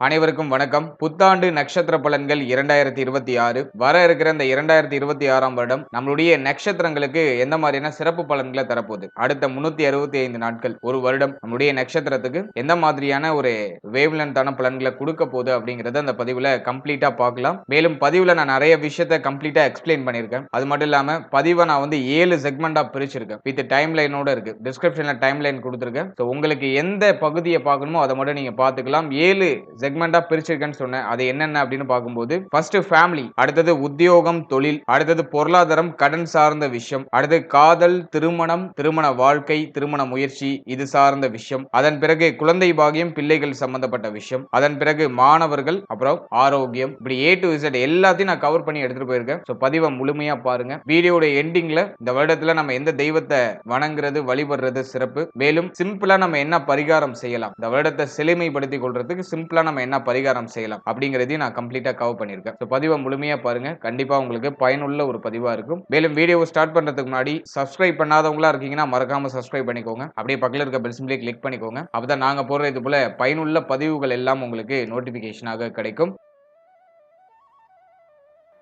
அனைவருக்கும் வணக்கம். புத்தாண்டு நட்சத்திர பலன்கள் 2026 வர இருக்கிற இந்த 2026ஆம் வருடம் நம்மளுடைய நட்சத்திரங்களுக்கு எந்த மாதிரியான சிறப்பு பலன்களை தரப்போகுது, அடுத்த 365 நாட்கள் ஒரு வருடம் நம்மளுடைய நட்சத்திரத்துக்கு எந்த மாதிரியான ஒரு வேவ்லென்த்தான பலன்களை கொடுக்க போகுது அப்படிங்கறத அந்த பதிவுல கம்ப்ளீட்டா பார்க்கலாம். மேலும் பதிவுல நான் நிறைய விஷயத்தை கம்ப்ளீட்டா எக்ஸ்பிளைன் பண்ணியிருக்கேன். அது மட்டும் இல்லாம பதிவை நான் வந்து 7 செக்மெண்டா பிரிச்சிருக்கேன். வித் டைம் லைனோட இருக்கு. டிஸ்கிரிப்ஷன்ல டைம் லைன் கொடுத்துருக்கேன். உங்களுக்கு எந்த பகுதியை பார்க்கணுமோ அதை மட்டும் நீங்க பார்த்துக்கலாம். 7 செக்மெண்டா பிரிச்சிருக்கேன்னு சொன்னேன். அது என்னென்ன அப்படின்னு பார்க்கும்போது ஃபர்ஸ்ட் ஃபேமிலி, அடுத்தது உத்தியோகம் தொழில், அடுத்தது பொருளாதாரம் கடன் சார்ந்த விஷயம், அடுத்து காதல் திருமணம் திருமண வாழ்க்கை திருமண முயற்சி இது சார்ந்த விஷயம், அதன் பிறகு குழந்தை பாகியம் பிள்ளைகள் சம்பந்தப்பட்ட விஷயம், அதன் பிறகு மாணவர்கள், அப்புறம் ஆரோக்கியம், இப்படி A to Z எல்லாத்தையும் நான் கவர் பண்ணி எடுத்துட்டு போயிருக்கேன். ஸோ பதிவை முழுமையா பாருங்க. வீடியோட எண்டிங்ல இந்த வருடத்துல நம்ம எந்த தெய்வத்தை வணங்குறது வழிபடுறது சிறப்பு, மேலும் சிம்பிளா நம்ம என்ன பரிகாரம் செய்யலாம், இந்த வருடத்தை செழுமைப்படுத்திக் கொள்றதுக்கு சிம்பிளா நம்ம என்ன பரிகாரம் செய்யலாம் அப்படிங்கறதையும் நான் கம்ப்ளீட்டா கவர் பண்ணியிருக்கேன். ஸோ பதிவை முழுமையா பாருங்க. கண்டிப்பா உங்களுக்கு பயனுள்ள ஒரு பதிவா இருக்கும். மேலும் வீடியோவை ஸ்டார்ட் பண்றதுக்கு முன்னாடி சப்ஸ்கிரைப் பண்ணாதவங்களா இருக்கீங்கன்னா மறக்காம சப்ஸ்கிரைப் பண்ணிக்கோங்க. அப்படியே பக்கத்துல இருக்க பெல் சிம்பிளை கிளிக் பண்ணிக்கோங்க. அப்பதான் நாங்க போடுற இது போல பயனுள்ள பதிவுகள் எல்லாம் உங்களுக்கு நோட்டிபிகேஷனாக கிடைக்கும்.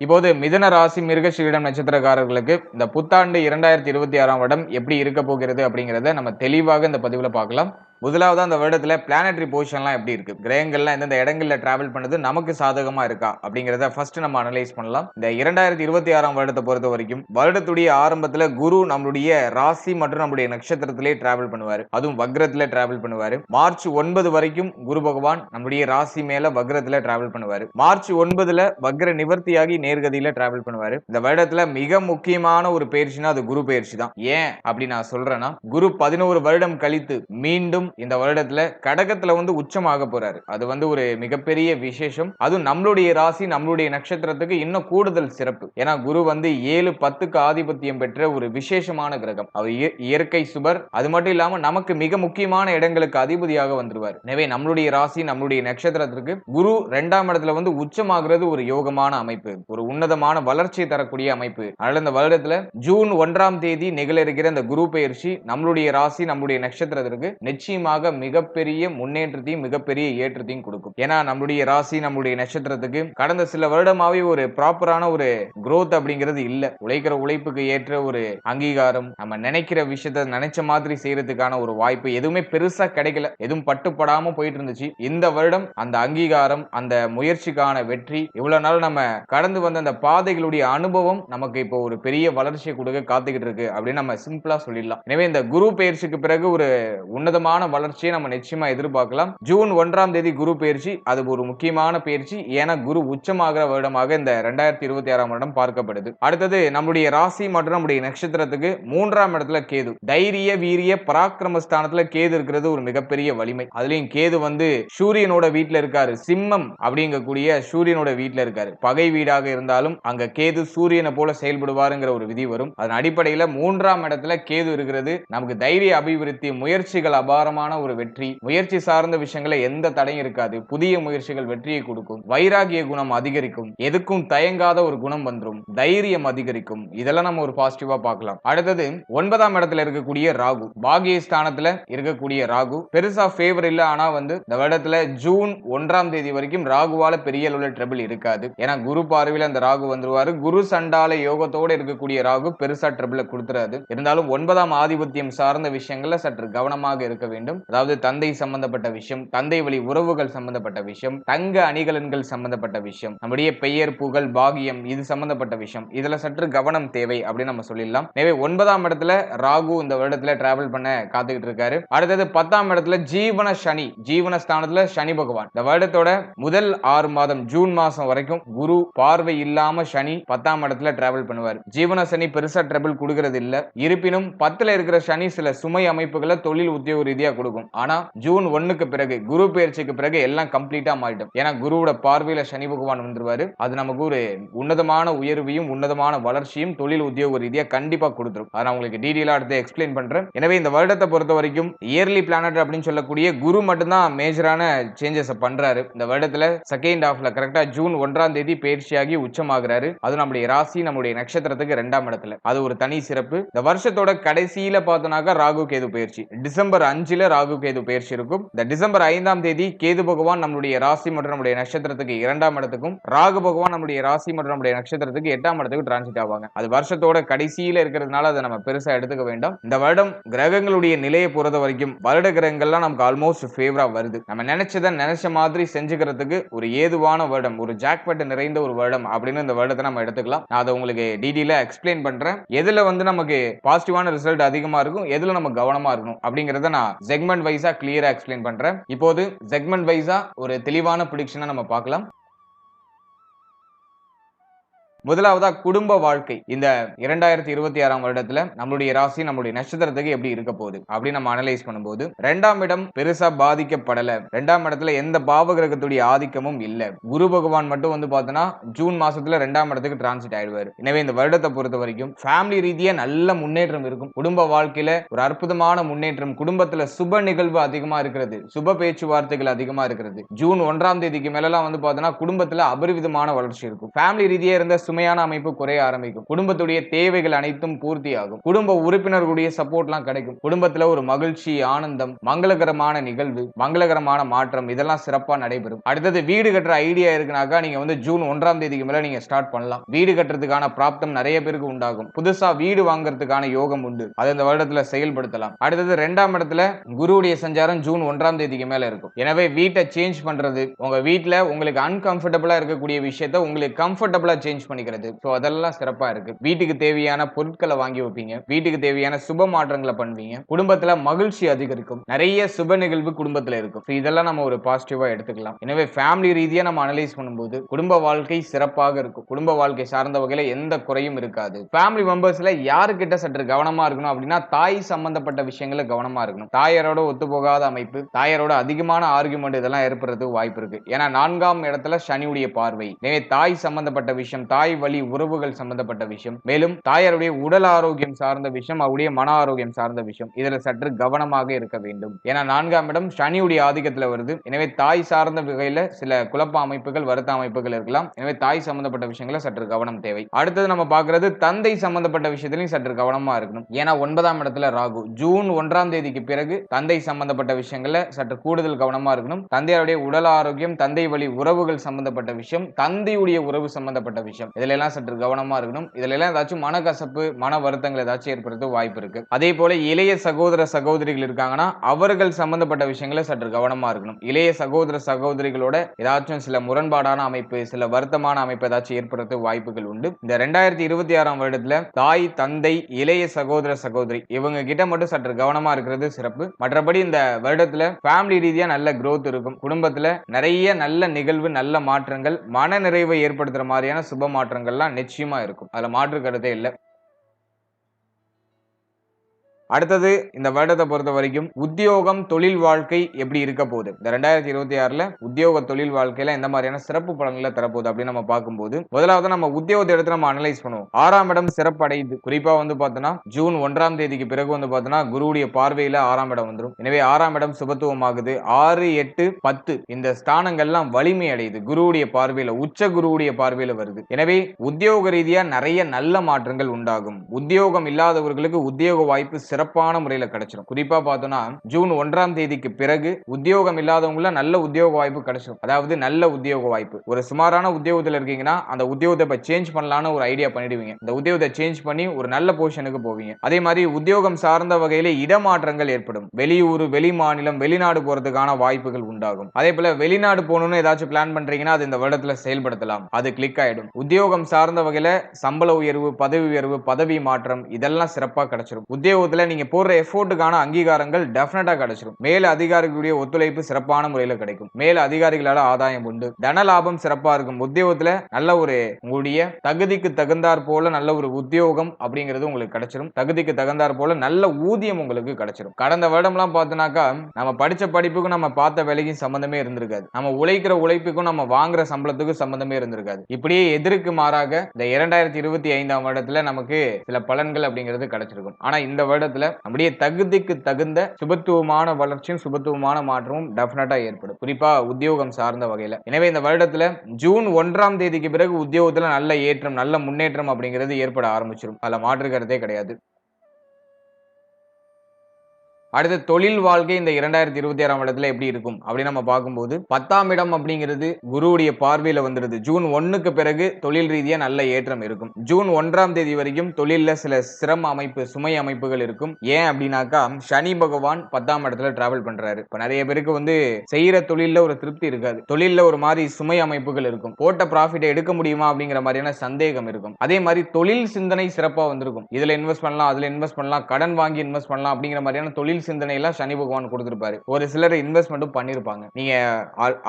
இப்போது மிதுன ராசி மிருகசீரிடம் நட்சத்திரக்காரர்களுக்கு இந்த புத்தாண்டு 2026ஆம் வருடம் எப்படி இருக்க போகிறது அப்படிங்கறத நம்ம தெளிவாக இந்த பதிவுல பார்க்கலாம். முதலாவது அந்த வருடத்துல பிளானட்டரி பொசிஷன்லாம் எப்படி இருக்கு, கிரகங்கள்லாம் எந்தெந்த இடங்கள்ல டிராவல் பண்ணது நமக்கு சாதகமா இருக்கா அப்படிங்கறத ஃபர்ஸ்ட் நம்ம அனலைஸ் பண்ணலாம். இந்த 2026ஆம் வருடத்தை பொறுத்த வரைக்கும் வருடத்துடைய ஆரம்பத்துல குரு நம்மளுடைய ராசி மற்றும் நம்மளுடைய நட்சத்திரத்திலே டிராவல் பண்ணுவாரு. அதுவும் வக்ரத்துல டிராவல் பண்ணுவாரு. மார்ச் 9 வரைக்கும் குரு பகவான் நம்மளுடைய ராசி மேல வக்ரத்துல டிராவல் பண்ணுவாரு. மார்ச் 9ல வக்ர நிவர்த்தியாகி நேர்கதியில டிராவல் பண்ணுவாரு. இந்த வருடத்துல மிக முக்கியமான ஒரு பயிற்சினா அது குரு பயிற்சி தான். ஏன் அப்படி நான் சொல்றேன்னா, குரு 11 வருடம் கழித்து மீண்டும் இந்த வருடத்துல கடகத்துல வந்து உச்சமாக போறாரு. அது வந்து ஒரு மிகப்பெரிய விசேஷம். அதுவும் நம்மளுடைய ராசி நம்மளுடைய நட்சத்திரத்துக்கு இன்னும் கூடுதல் சிறப்பு. ஏன்னா குரு வந்து 7-10க்கு ஆதிபத்தியம் பெற்ற ஒரு விசேஷமான கிரகம். அவர் இயற்கை சுபர். அது மட்டும் இல்லாம நமக்கு மிக முக்கியமான இடங்களுக்கு அதிபதியாக வந்துருவார். எனவே நம்மளுடைய ராசி நம்மளுடைய நட்சத்திரத்திற்கு குரு 2ஆம் இடத்துல வந்து உச்சமாகிறது ஒரு யோகமான அமைப்பு, ஒரு உன்னதமான வளர்ச்சியை தரக்கூடிய அமைப்பு. அதனால இந்த வருடத்துல ஜூன் 1ஆம் தேதி நிகழ இருக்கிற இந்த குரு பயிற்சி நம்மளுடைய ராசி நம்மளுடைய நட்சத்திரத்திற்கு நிச்சயமாக மிகப்பெரிய முன்னேற்றத்தையும் மிகப்பெரிய ஏற்றத்தையும் கொடுக்கும். ஏன்னா நம்மளுடைய ராசி நம்மளுடைய நட்சத்திரத்துக்கு கடந்த சில வருடமாவே ஒரு ப்ராப்பரான ஒரு growth அப்படிங்கிறது இல்ல. உழைக்கிற உழைப்புக்கு ஏற்ற ஒரு அங்கீகாரம், நம்ம நினைக்கிற விஷயத்தை நினைச்ச மாதிரி செய்யறதுக்கான ஒரு வாய்ப்பு எதுவுமே பெருசா கிடைக்கல. எதுவும் பட்டுப்படாம போயிட்டு இருந்துச்சு. இந்த வருடம் அந்த அங்கீகாரம், அந்த முயற்சிக்கான வெற்றி, இவ்வளவு நாள் நம்ம கடந்து வந்த அந்த பாதைகளுடைய அனுபவம் நமக்கு இப்போ ஒரு பெரிய வளர்ச்சியை கொடுக்க காத்துக்கிட்டு இருக்கு அப்படின்னு நம்ம சிம்பிளா சொல்லிடலாம். எனவே இந்த குரு பயிற்சிக்கு பிறகு ஒரு உன்னதமான வளர்ச்சியை நம்ம நிச்சயமா எதிர்பார்க்கலாம். ஜூன் 1ஆம் தேதி குரு பயிற்சி, அது ஒரு முக்கியமான பயிற்சி. ஏன்னா குரு உச்சமாகிற வருடமாக இந்த 2026ஆம் வருடம் பார்க்கப்படுது. அடுத்தது நம்முடைய ராசி மற்றும் நம்முடைய நட்சத்திரத்துக்கு 3ஆம் இடத்துல கேது. தைரிய வீரிய பராக்கிரம ஸ்தானத்துல கேது இருக்கிறது ஒரு மிகப்பெரிய வலிமை. அதுலயும் கேது வந்து சூரியனோட வீட்டுல இருக்காரு. சிம்மம் அப்படிங்கக்கூடிய சூரியனோட வீட்டுல இருக்காரு. பகை வீடாக இருந்தாலும் அங்க கேது சூரியனை போல செயல்படுவாருங்கிற ஒரு விதி வரும். அதன் அடிப்படையில 3ஆம் இடத்துல கேது இருக்கிறது நமக்கு தைரிய அபிவிருத்தி, முயற்சிகள் அபாரமான ஒரு வெற்றி, முயற்சி சார்ந்த விஷயங்களை எந்த தடையும் இருக்காது. புதிய முயற்சிகள் வெற்றியை கொடுக்கும். வைராகிய குணம் அதிகரிக்கும். எதுக்கும் தயங்காத ஒரு குணம் வந்துரும். தைரியம் அதிகரிக்கும். இதெல்லாம் நம்ம ஒரு பாசிட்டிவா பார்க்கலாம். அடுத்தது 9ஆம் இடத்துல இருக்கக்கூடிய ராகு, பாகிய ஸ்தானத்துல இருக்கக்கூடிய ராகு பெருசா ஃபேவர் இல்ல. ஆனா வந்து இந்த வருடத்துல ஜூன் 1ஆம் தேதி வரைக்கும் ராகுவால பெரிய அளவுல ட்ரபிள் இருக்காது. ஏன்னா குரு பார்வையில அந்த ராகு வந்துருவாரு. குரு சண்டால யோகத்தோட இருக்கக்கூடிய ராகு பெருசா ட்ரபிள கொடுத்துறாது. இருந்தாலும் 9ஆம் ஆதிபத்தியம் சார்ந்த விஷயங்கள்ல சற்று கவனமாக இருக்க வேண்டும். அதாவது தந்தை சம்பந்தப்பட்ட விஷயம், தந்தை வழி உறவுகள் சம்பந்தப்பட்ட விஷயம், தங்க அணிகலன்கள் சம்பந்தப்பட்ட விஷயம், நம்முடைய பெயர் புகழ் பாகியம் இது சம்பந்தப்பட்ட விஷயம், இதுல சற்று கவனம் தேவை அப்படின்னு நம்ம சொல்லிடலாம். எனவே 9ஆம் இடத்துல ராகு இந்த வருடத்துல டிராவல் பண்ண காத்துக்கிட்டு இருக்காரு. அடுத்தது 10ஆம் இடத்துல ஜீவன சனி, ஜீவன ஸ்தானத்துல சனி பகவான் இந்த வருடத்தோட முதல் 6 மாதம் ஜூன் மாசம் வரைக்கும் குரு பார்வை இல்லாம சனி 10ஆம் இடத்துல டிராவல் பண்ணுவார். ஜீவன சனி பெருசா ட்ரபிள் கொடுக்கிறது இல்ல. இருப்பினும் 10ல இருக்கிற சனி சில சுமை அமைப்புகளை தொழில் உத்தியோக ரீதியா கொடுக்கும். ஆனா ஜூன் 1க்கு பிறகு குரு பயிற்சிக்கு பிறகு எல்லாம் கம்ப்ளீட்டா மாறிடும். ஏன்னா குருவோட பார்வையில சனி பகவான் வந்துருவாரு. அது நமக்கு ஒரு உன்னதமான உயர்வையும் உன்னதமான வளர்ச்சியும் தொழில் உத்தியோக ரீதியா கண்டிப்பா கொடுத்துரும். அதை நான் உங்களுக்கு டீடைலா அடுத்து எக்ஸ்பிளைன் பண்றேன். எனவே இந்த வருடத்தை பொறுத்த வரைக்கும் இயர்லி பிளானட் அப்படின்னு சொல்லக்கூடிய குரு மட்டும்தான் மேஜரான சேஞ்சஸ் பண்றாரு. இந்த வருடத்துல செகண்ட் ஹாஃப்ல கரெக்டா ஜூன் 1ஆம் தேதி பயிற்சியாகி உச்சமாகிறாரு. அது நம்முடைய ராசி நம்முடைய நட்சத்திரத்துக்கு 2ஆம் இடத்துல. அது ஒரு தனி சிறப்பு. இந்த வருஷத்தோட கடைசியில பார்த்தோம்னாக்கா ராகு கேது பயிற்சி டிசம்பர் 5ல தேதியில ராகு கேது பயிற்சி இருக்கும். இந்த டிசம்பர் 5ஆம் தேதி கேது பகவான் நம்மளுடைய ராசி மற்றும் நம்முடைய நட்சத்திரத்துக்கு 2ஆம் இடத்துக்கும், ராகு பகவான் நம்முடைய ராசி மற்றும் நம்முடைய நட்சத்திரத்துக்கு 8ஆம் இடத்துக்கு டிரான்சிட் ஆவாங்க. அது வருஷத்தோட கடைசியில இருக்கிறதுனால அதை நம்ம பெருசா எடுத்துக்க வேண்டாம். இந்த வருடம் கிரகங்களுடைய நிலையை பொறுத்த வரைக்கும் வருட கிரகங்கள்லாம் நமக்கு ஆல்மோஸ்ட் ஃபேவரா வருது. நம்ம நினைச்சதை நினைச்ச மாதிரி செஞ்சுக்கிறதுக்கு ஒரு ஏதுவான வருடம், ஒரு ஜாக்பாட் நிறைந்த ஒரு வருடம் அப்படின்னு இந்த வருடத்தை நம்ம எடுத்துக்கலாம். நான் அதை உங்களுக்கு டீடைலா எக்ஸ்பிளைன் பண்றேன். எதுல நமக்கு பாசிட்டிவான ரிசல்ட் அதிகமா இருக்கும், எதுல நம்ம கவனமா இருக்கணும் அப்படிங்கறத நான் செக்மெண்ட் வைஸா கிளியரா எக்ஸ்பிளைன் பண்றேன். இப்போது செக்மெண்ட் வைஸா ஒரு தெளிவான ப்ரெடிக்ஷனை நம்ம பார்க்கலாம். முதலாவதா குடும்ப வாழ்க்கை இந்த 2026ஆம் வருடத்துல நம்மளுடைய ராசி நம்மளுடைய நட்சத்திரத்துக்கு எப்படி இருக்க போகுது அப்படின்னு நம்ம அனலைஸ் பண்ணும்போது, 2ஆம் இடம் பெருசா பாதிக்கப்படல. 2ஆம் இடத்துல எந்த பாவகிரகத்துடைய ஆதிக்கமும் இல்ல. குரு பகவான் மட்டும் பார்த்தோன்னா ஜூன் மாசத்துல 2ஆம் இடத்துக்கு டிரான்சிட் ஆயிடுவாரு. எனவே இந்த வருடத்தை பொறுத்த வரைக்கும் ஃபேமிலி ரீதியா நல்ல முன்னேற்றம் இருக்கும். குடும்ப வாழ்க்கையில ஒரு அற்புதமான முன்னேற்றம், குடும்பத்துல சுப நிகழ்வு அதிகமா இருக்கிறது, சுப பேச்சுவார்த்தைகள் அதிகமா இருக்கிறது. ஜூன் 1ஆம் தேதிக்கு மேலாம் பார்த்தோன்னா குடும்பத்துல அபரிவிதமான வளர்ச்சி இருக்கும். ஃபேமிலி ரீதியா இருந்த சுமையான அமைப்பு குறைய ஆரம்பிக்கும். குடும்பத்துடைய தேவைகள் அனைத்தும் பூர்த்தியாகும். குடும்ப உறுப்பினர்களுடைய சப்போர்ட்லாம் கிடைக்கும். குடும்பத்துல ஒரு மகிழ்ச்சி, ஆனந்தம், மங்களகரமான நிகழ்வு, மங்களகரமான மாற்றம் இதெல்லாம் சிறப்பா நடைபெறும். அடுத்தது வீடு கட்டுற ஐடியா இருக்குனாக்கா நீங்க ஜூன் 1ஆம் தேதிக்கு மேல நீங்க ஸ்டார்ட் பண்ணலாம். வீடு கட்டுறதுக்கான பிராப்தம் நிறைய பேருக்கு உண்டாகும். புதுசா வீடு வாங்குறதுக்கான யோகம் உண்டு. அதை இந்த வருடத்துல செயல்படுத்தலாம். அடுத்தது 2ஆம் இடத்துல குருவுடைய சஞ்சாரம் ஜூன் 1ஆம் தேதிக்கு மேல இருக்கும். எனவே வீட்டை சேஞ்ச் பண்றது, உங்க வீட்டுல உங்களுக்கு அன்கம்ஃபர்டபுளா இருக்கக்கூடிய விஷயத்தை உங்களுக்கு கம்ஃபர்டபுளா சேஞ்ச் பண்ணி அதெல்லாம் சிறப்பா இருக்கு. வீட்டுக்கு தேவையான பொருட்களை வாங்கி வைப்பீங்க, வீட்டுக்கு தேவையான சுப மாற்றங்களை பண்ணுவீங்க, குடும்பத்துல மகிழ்ச்சி அதிகரிக்கும், நிறைய சுப நிகழ்வு குடும்பத்துல இருக்கும். இதெல்லாம் நம்ம ஒரு பாசிட்டிவா எடுத்துக்கலாம். எனவே ஃபேமிலி ரீதியா நம்ம அனலைஸ் பண்ணும்போது குடும்ப வாழ்க்கை சிறப்பாக இருக்கும். குடும்ப வாழ்க்கை சார்ந்த வகையில எந்த குறையும் இருக்காது. ஃபேமிலி மெம்பர்ஸ்ல யாருக்கிட்ட சற்று கவனமா இருக்கணும் அப்படின்னா தாய் சம்பந்தப்பட்ட விஷயங்கள கவனமா இருக்கணும். தாயாரோட ஒத்து போகாத அமைப்பு, தாயாரோட அதிகமான ஆர்குமெண்ட் இதெல்லாம் ஏற்படுறதுக்கு வாய்ப்பு இருக்கு. ஏன்னா 4ஆம் இடத்துல சனியுடைய பார்வை. எனவே தாய் சம்பந்தப்பட்ட விஷயம், தாய் வழி உறவுகள் சம்பந்தப்பட்ட விஷயம், மேலும் தாயாருடைய உடல் ஆரோக்கியம் சார்ந்த விஷயம், அவருடைய மன ஆரோக்கியம் சார்ந்த விஷயம், இதுல சற்று கவனமாக இருக்க வேண்டும். ஏன்னா 4ஆம் இடம் சனியுடைய ஆதிக்கத்துல வருது. எனவே தாய் சார்ந்த வகையில சில குழப்ப அமைப்புகள், வருத்த அமைப்புகள் இருக்கலாம். எனவே தாய் சம்பந்தப்பட்ட விஷயங்கள சற்று கவனம் தேவை. அடுத்தது நம்ம பார்க்கிறது தந்தை சம்பந்தப்பட்ட விஷயத்திலையும் சற்று கவனமா இருக்கணும். ஏன்னா 9ஆம் இடத்துல ராகு. ஜூன் 1ஆம் தேதிக்கு பிறகு தந்தை சம்பந்தப்பட்ட விஷயங்கள்ல சற்று கூடுதல் கவனமா இருக்கணும். தந்தையுடைய உடல் ஆரோக்கியம், தந்தை வழி உறவுகள் சம்பந்தப்பட்ட விஷயம், தந்தையுடைய உறவு சம்பந்தப்பட்ட விஷயம், இதுல எல்லாம் சற்று கவனமா இருக்கணும். இதுல எல்லாம் ஏதாச்சும் மனக்கசப்பு, மன வருத்தங்கள் ஏதாச்சும் ஏற்படுத்த வாய்ப்பு இருக்கு. அதே போல இளைய சகோதர சகோதரிகள் இருக்காங்கன்னா அவர்கள் சம்பந்தப்பட்ட விஷயங்களை சற்று கவனமா இருக்கணும். இளைய சகோதர சகோதரிகளோட ஏதாச்சும் சில முரண்பாடான அமைப்பு, சில வருத்தமான அமைப்பு ஏதாச்சும் ஏற்படுத்த வாய்ப்புகள் உண்டு. இந்த 2026ஆம் வருடத்துல தாய், தந்தை, இளைய சகோதர சகோதரி இவங்க கிட்ட மட்டும் சற்று கவனமா இருக்கிறது சிறப்பு. மற்றபடி இந்த வருடத்துல ஃபேமிலி ரீதியா நல்ல growth இருக்கும். குடும்பத்துல நிறைய நல்ல நிகழ்வு, நல்ல மாற்றங்கள், மன நிறைவை ஏற்படுத்துற மாதிரியான சுப மாற்றங்கள்லாம் நிச்சயமா இருக்கும். அதுல மாற்று கருத்தே இல்லை. அடுத்தது இந்த வருடத்தை பொறுத்த வரைக்கும் உத்தியோகம், தொழில் வாழ்க்கை எப்படி இருக்க போகுது, இந்த 2026ல உத்தியோக தொழில் வாழ்க்கையில எந்த மாதிரியான சிறப்பு பலன்களை தரப்போகுது அப்படின்னு நம்ம பார்க்கும்போது, முதலாவது நம்ம உத்தியோகத்தை எடுத்து நம்ம அனலைஸ் பண்ணுவோம். 6ஆம் இடம் சிறப்படையுது. குறிப்பா பார்த்தோன்னா ஜூன் 1ஆம் தேதிக்கு பிறகு பார்த்தோன்னா குருவுடைய பார்வையில 6ஆம் இடம் வந்துடும். எனவே 6ஆம் இடம் சுபத்துவம் ஆகுது. 6, 8, 10 இந்த ஸ்தானங்கள்லாம் வலிமை அடையுது. குருவுடைய பார்வையில, உச்ச குருவுடைய பார்வையில வருது. எனவே உத்தியோக ரீதியா நிறைய நல்ல மாற்றங்கள் உண்டாகும். உத்தியோகம் இல்லாதவர்களுக்கு உத்தியோக வாய்ப்பு சிறப்பான முறையில் கிடைச்சிடும். குறிப்பா பார்த்தோம்னா ஜூன் 1ஆம் தேதிக்கு பிறகு உத்தியோகம் இல்லாதவங்கள நல்ல உத்தியோக வாய்ப்பு கிடைச்சிடும். அதாவது நல்ல உத்தியோக வாய்ப்பு, ஒரு சுமாரான உத்தியோகத்தில் இருக்கீங்கன்னா அந்த உத்தியோகத்தை இப்ப சேஞ்ச் பண்ணலாம்னு ஒரு ஐடியா பண்ணிடுவீங்க. இந்த உத்தியோகத்தை சேஞ்ச் பண்ணி ஒரு நல்ல பொசிஷனுக்கு போவீங்க. அதே மாதிரி உத்தியோகம் சார்ந்த வகையில இடமாற்றங்கள் ஏற்படும். வெளியூர், வெளி மாநிலம், வெளிநாடு போறதுக்கான வாய்ப்புகள் உண்டாகும். அதே போல வெளிநாடு போகணும்னு ஏதாச்சும் பிளான் பண்றீங்கன்னா அது இந்த வருடத்துல செயல்படுத்தலாம். அது கிளிக் ஆயிடும். உத்தியோகம் சார்ந்த வகையில சம்பள உயர்வு, பதவி உயர்வு, பதவி மாற்றம் இதெல்லாம் சிறப்பா கிடைச்சிடும். உத்தியோகத்துல நீங்க போடுற எஃபோர்ட்டுக்கான அங்கீகாரங்கள் டெஃபினட்டா கிடைச்சிடும். மேல அதிகாரிகளுடைய ஒத்துழைப்பு சிறப்பான முறையில் கிடைக்கும். மேல அதிகாரிகளால ஆதாயம் உண்டு. தன லாபம் சிறப்பா இருக்கும். உத்தியோகத்துல நல்ல ஒரு உங்களுடைய தகுதிக்கு தகுந்தாற் போல நல்ல ஒரு உத்தியோகம் அப்படிங்கிறது உங்களுக்கு கிடைச்சிடும். தகுதிக்கு தகுந்தாற் போல நல்ல ஊதியம் உங்களுக்கு கிடைச்சிடும். கடந்த வருடம்லாம் பார்த்தோம்னாக்கா நம்ம படிச்ச படிப்புக்கும் நம்ம பார்த்த வேலைக்கும் சம்பந்தமே இருந்திருக்காது. நம்ம உழைக்கிற உழைப்புக்கும் நம்ம வாங்குற சம்பளத்துக்கும் சம்பந்தமே இருந்திருக்காது. இப்படியே எதிர்க்கு மாறாக இந்த 2025ஆம் வருடத்துல நமக்கு சில பலன்கள் அப்படிங்கிறது கிடைச்சிருக்கும். ஆனா இந்த வருடத்துல நம்முடைய தகுதிக்கு தகுந்த சுபத்துவமான வளர்ச்சியும் சுபத்துவமான மாற்றமும் டெஃபினட்டா ஏற்படும். குறிப்பா உத்தியோகம் சார்ந்த வகையில. எனவே இந்த வருடத்துல ஜூன் 1ஆம் தேதிக்கு பிறகு உத்தியோகத்துல நல்ல ஏற்றம், நல்ல முன்னேற்றம் அப்படிங்கிறது ஏற்பட ஆரம்பிச்சிடும். அதுல மாற்று கருத்தே கிடையாது. அடுத்து தொழில் வாழ்க்கை இந்த 2026ஆம் வருடத்துல எப்படி இருக்கும் அப்படின்னு நம்ம பார்க்கும்போது 10ஆம் இடம் அப்படிங்கிறது குருவுடைய பார்வையில வந்துருது. ஜூன் 1க்கு பிறகு தொழில் ரீதியா நல்ல ஏற்றம் இருக்கும். ஜூன் 1ஆம் தேதி வரைக்கும் தொழில்ல சில சிரம அமைப்பு, சுமை அமைப்புகள் இருக்கும். ஏன் அப்படின்னாக்கா சனி பகவான் 10ஆம் இடத்துல டிராவல் பண்றாரு. இப்ப நிறைய பேருக்கு வந்து செய்யற தொழில்ல ஒரு திருப்தி இருக்காது. தொழில்ல ஒரு மாதிரி சுமை அமைப்புகள் இருக்கும். போட்ட ப்ராஃபிட்டை எடுக்க முடியுமா அப்படிங்கிற மாதிரியான சந்தேகம் இருக்கும். அதே மாதிரி தொழில் சிந்தனை சிறப்பா வந்திருக்கும். இதுல இன்வெஸ்ட் பண்ணலாம், அதுல இன்வெஸ்ட் பண்ணலாம், கடன் வாங்கி இன்வெஸ்ட் பண்ணலாம் அப்படிங்கிற மாதிரியான தொழில் சிந்தனை எல்லாம் சனி பகவான் கொடுத்திருப்பாரு. ஒரு சிலர் இன்வெஸ்ட்மெண்ட்டும் பண்ணிருப்பாங்க. நீங்க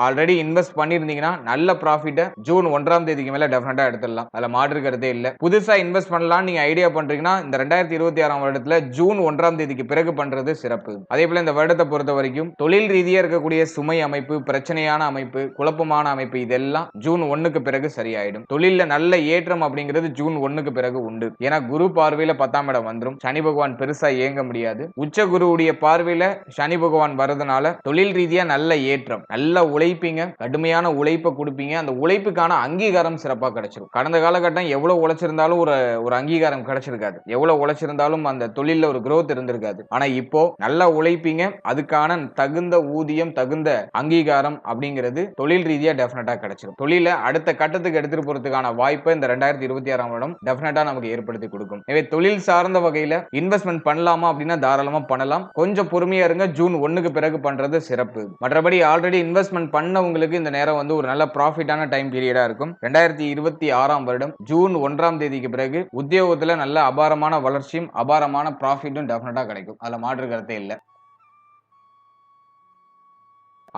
ஆல்ரெடி இன்வெஸ்ட் பண்ணிருந்தீங்கன்னா நல்ல ப்ராஃபிட்டை ஜூன் 1ஆம் தேதிக்கு மேல டெஃபினட்டா எடுத்துடலாம். அதுல மாற்று கருத்தே இல்ல. புதுசா இன்வெஸ்ட் பண்ணலாம் நீங்க ஐடியா பண்றீங்கன்னா இந்த 2026ஆம் வருடத்துல ஜூன் 1ஆம் தேதிக்கு பிறகு பண்றது சிறப்பு. அதே போல இந்த வருடத்தை பொறுத்த வரைக்கும் தொழில் ரீதியா இருக்கக்கூடிய சுமை அமைப்பு, பிரச்சனையான அமைப்பு, குழப்பமான அமைப்பு இதெல்லாம் ஜூன் 1க்கு பிறகு சரியாயிடும். தொழில்ல நல்ல ஏற்றம் அப்படிங்கிறது ஜூன் 1க்கு பிறகு உண்டு. ஏன்னா குரு பார்வையில 10ஆம் இடம் வந்துரும். சனி பகவான் பெருசா இயங்க முடியாது. உச்ச குருவுடைய பார்வையில சனி பகவான் வரதுனால தொழில் ரீதியா நல்ல ஏற்றம், நல்ல உழைப்பீங்க, கடுமையான உழைப்பை கொடுப்பீங்க. அந்த உழைப்புக்கான அங்கீகாரம் சிறப்பா கிடைச்சிடும். கடந்த காலகட்டம் எவ்வளவு உழைச்சிருந்தாலும் ஒரு அங்கீகாரம் கிடைச்சிருக்காது. எவ்வளவு உழைச்சிருந்தாலும் அந்த தொழில்ல ஒரு growth இருந்திருக்காது. ஆனா இப்போ நல்லா உழைப்பீங்க, அதுக்கான தகுந்த ஊதியம், தகுந்த அங்கீகாரம் அப்படிங்கிறது தொழில் ரீதியா டெஃபினட்டா கிடைச்சிடும். தொழில அடுத்த கட்டத்துக்கு எடுத்துட்டு போறதுக்கான வாய்ப்பை இந்த 2026ஆம் வருடம் டெஃபினட்டா நமக்கு ஏற்படுத்தி கொடுக்கும். எனவே தொழில் சார்ந்த வகையில இன்வெஸ்ட்மெண்ட் பண்ணலாமா அப்படின்னா தாராளமா பண்ணலாம். கொஞ்சம் பொறுமையா இருங்க. ஜூன் 1க்கு பிறகு பண்றது சிறப்பு. மற்றபடி ஆல்ரெடி இன்வெஸ்ட்மெண்ட் பண்ணவங்களுக்கு இந்த நேரம் வந்து ஒரு நல்ல ப்ராஃபிட்டான டைம் பீரியடா இருக்கும். 2026ஆம் வருடம் ஜூன் 1ஆம் தேதிக்கு பிறகு உத்தியோகத்துல நல்ல அபாரமான வளர்ச்சியும் அபாரமான ப்ராஃபிட்டும் டெஃபினட்டா கிடைக்கும். அதுல மாற்று கருத்தே இல்ல.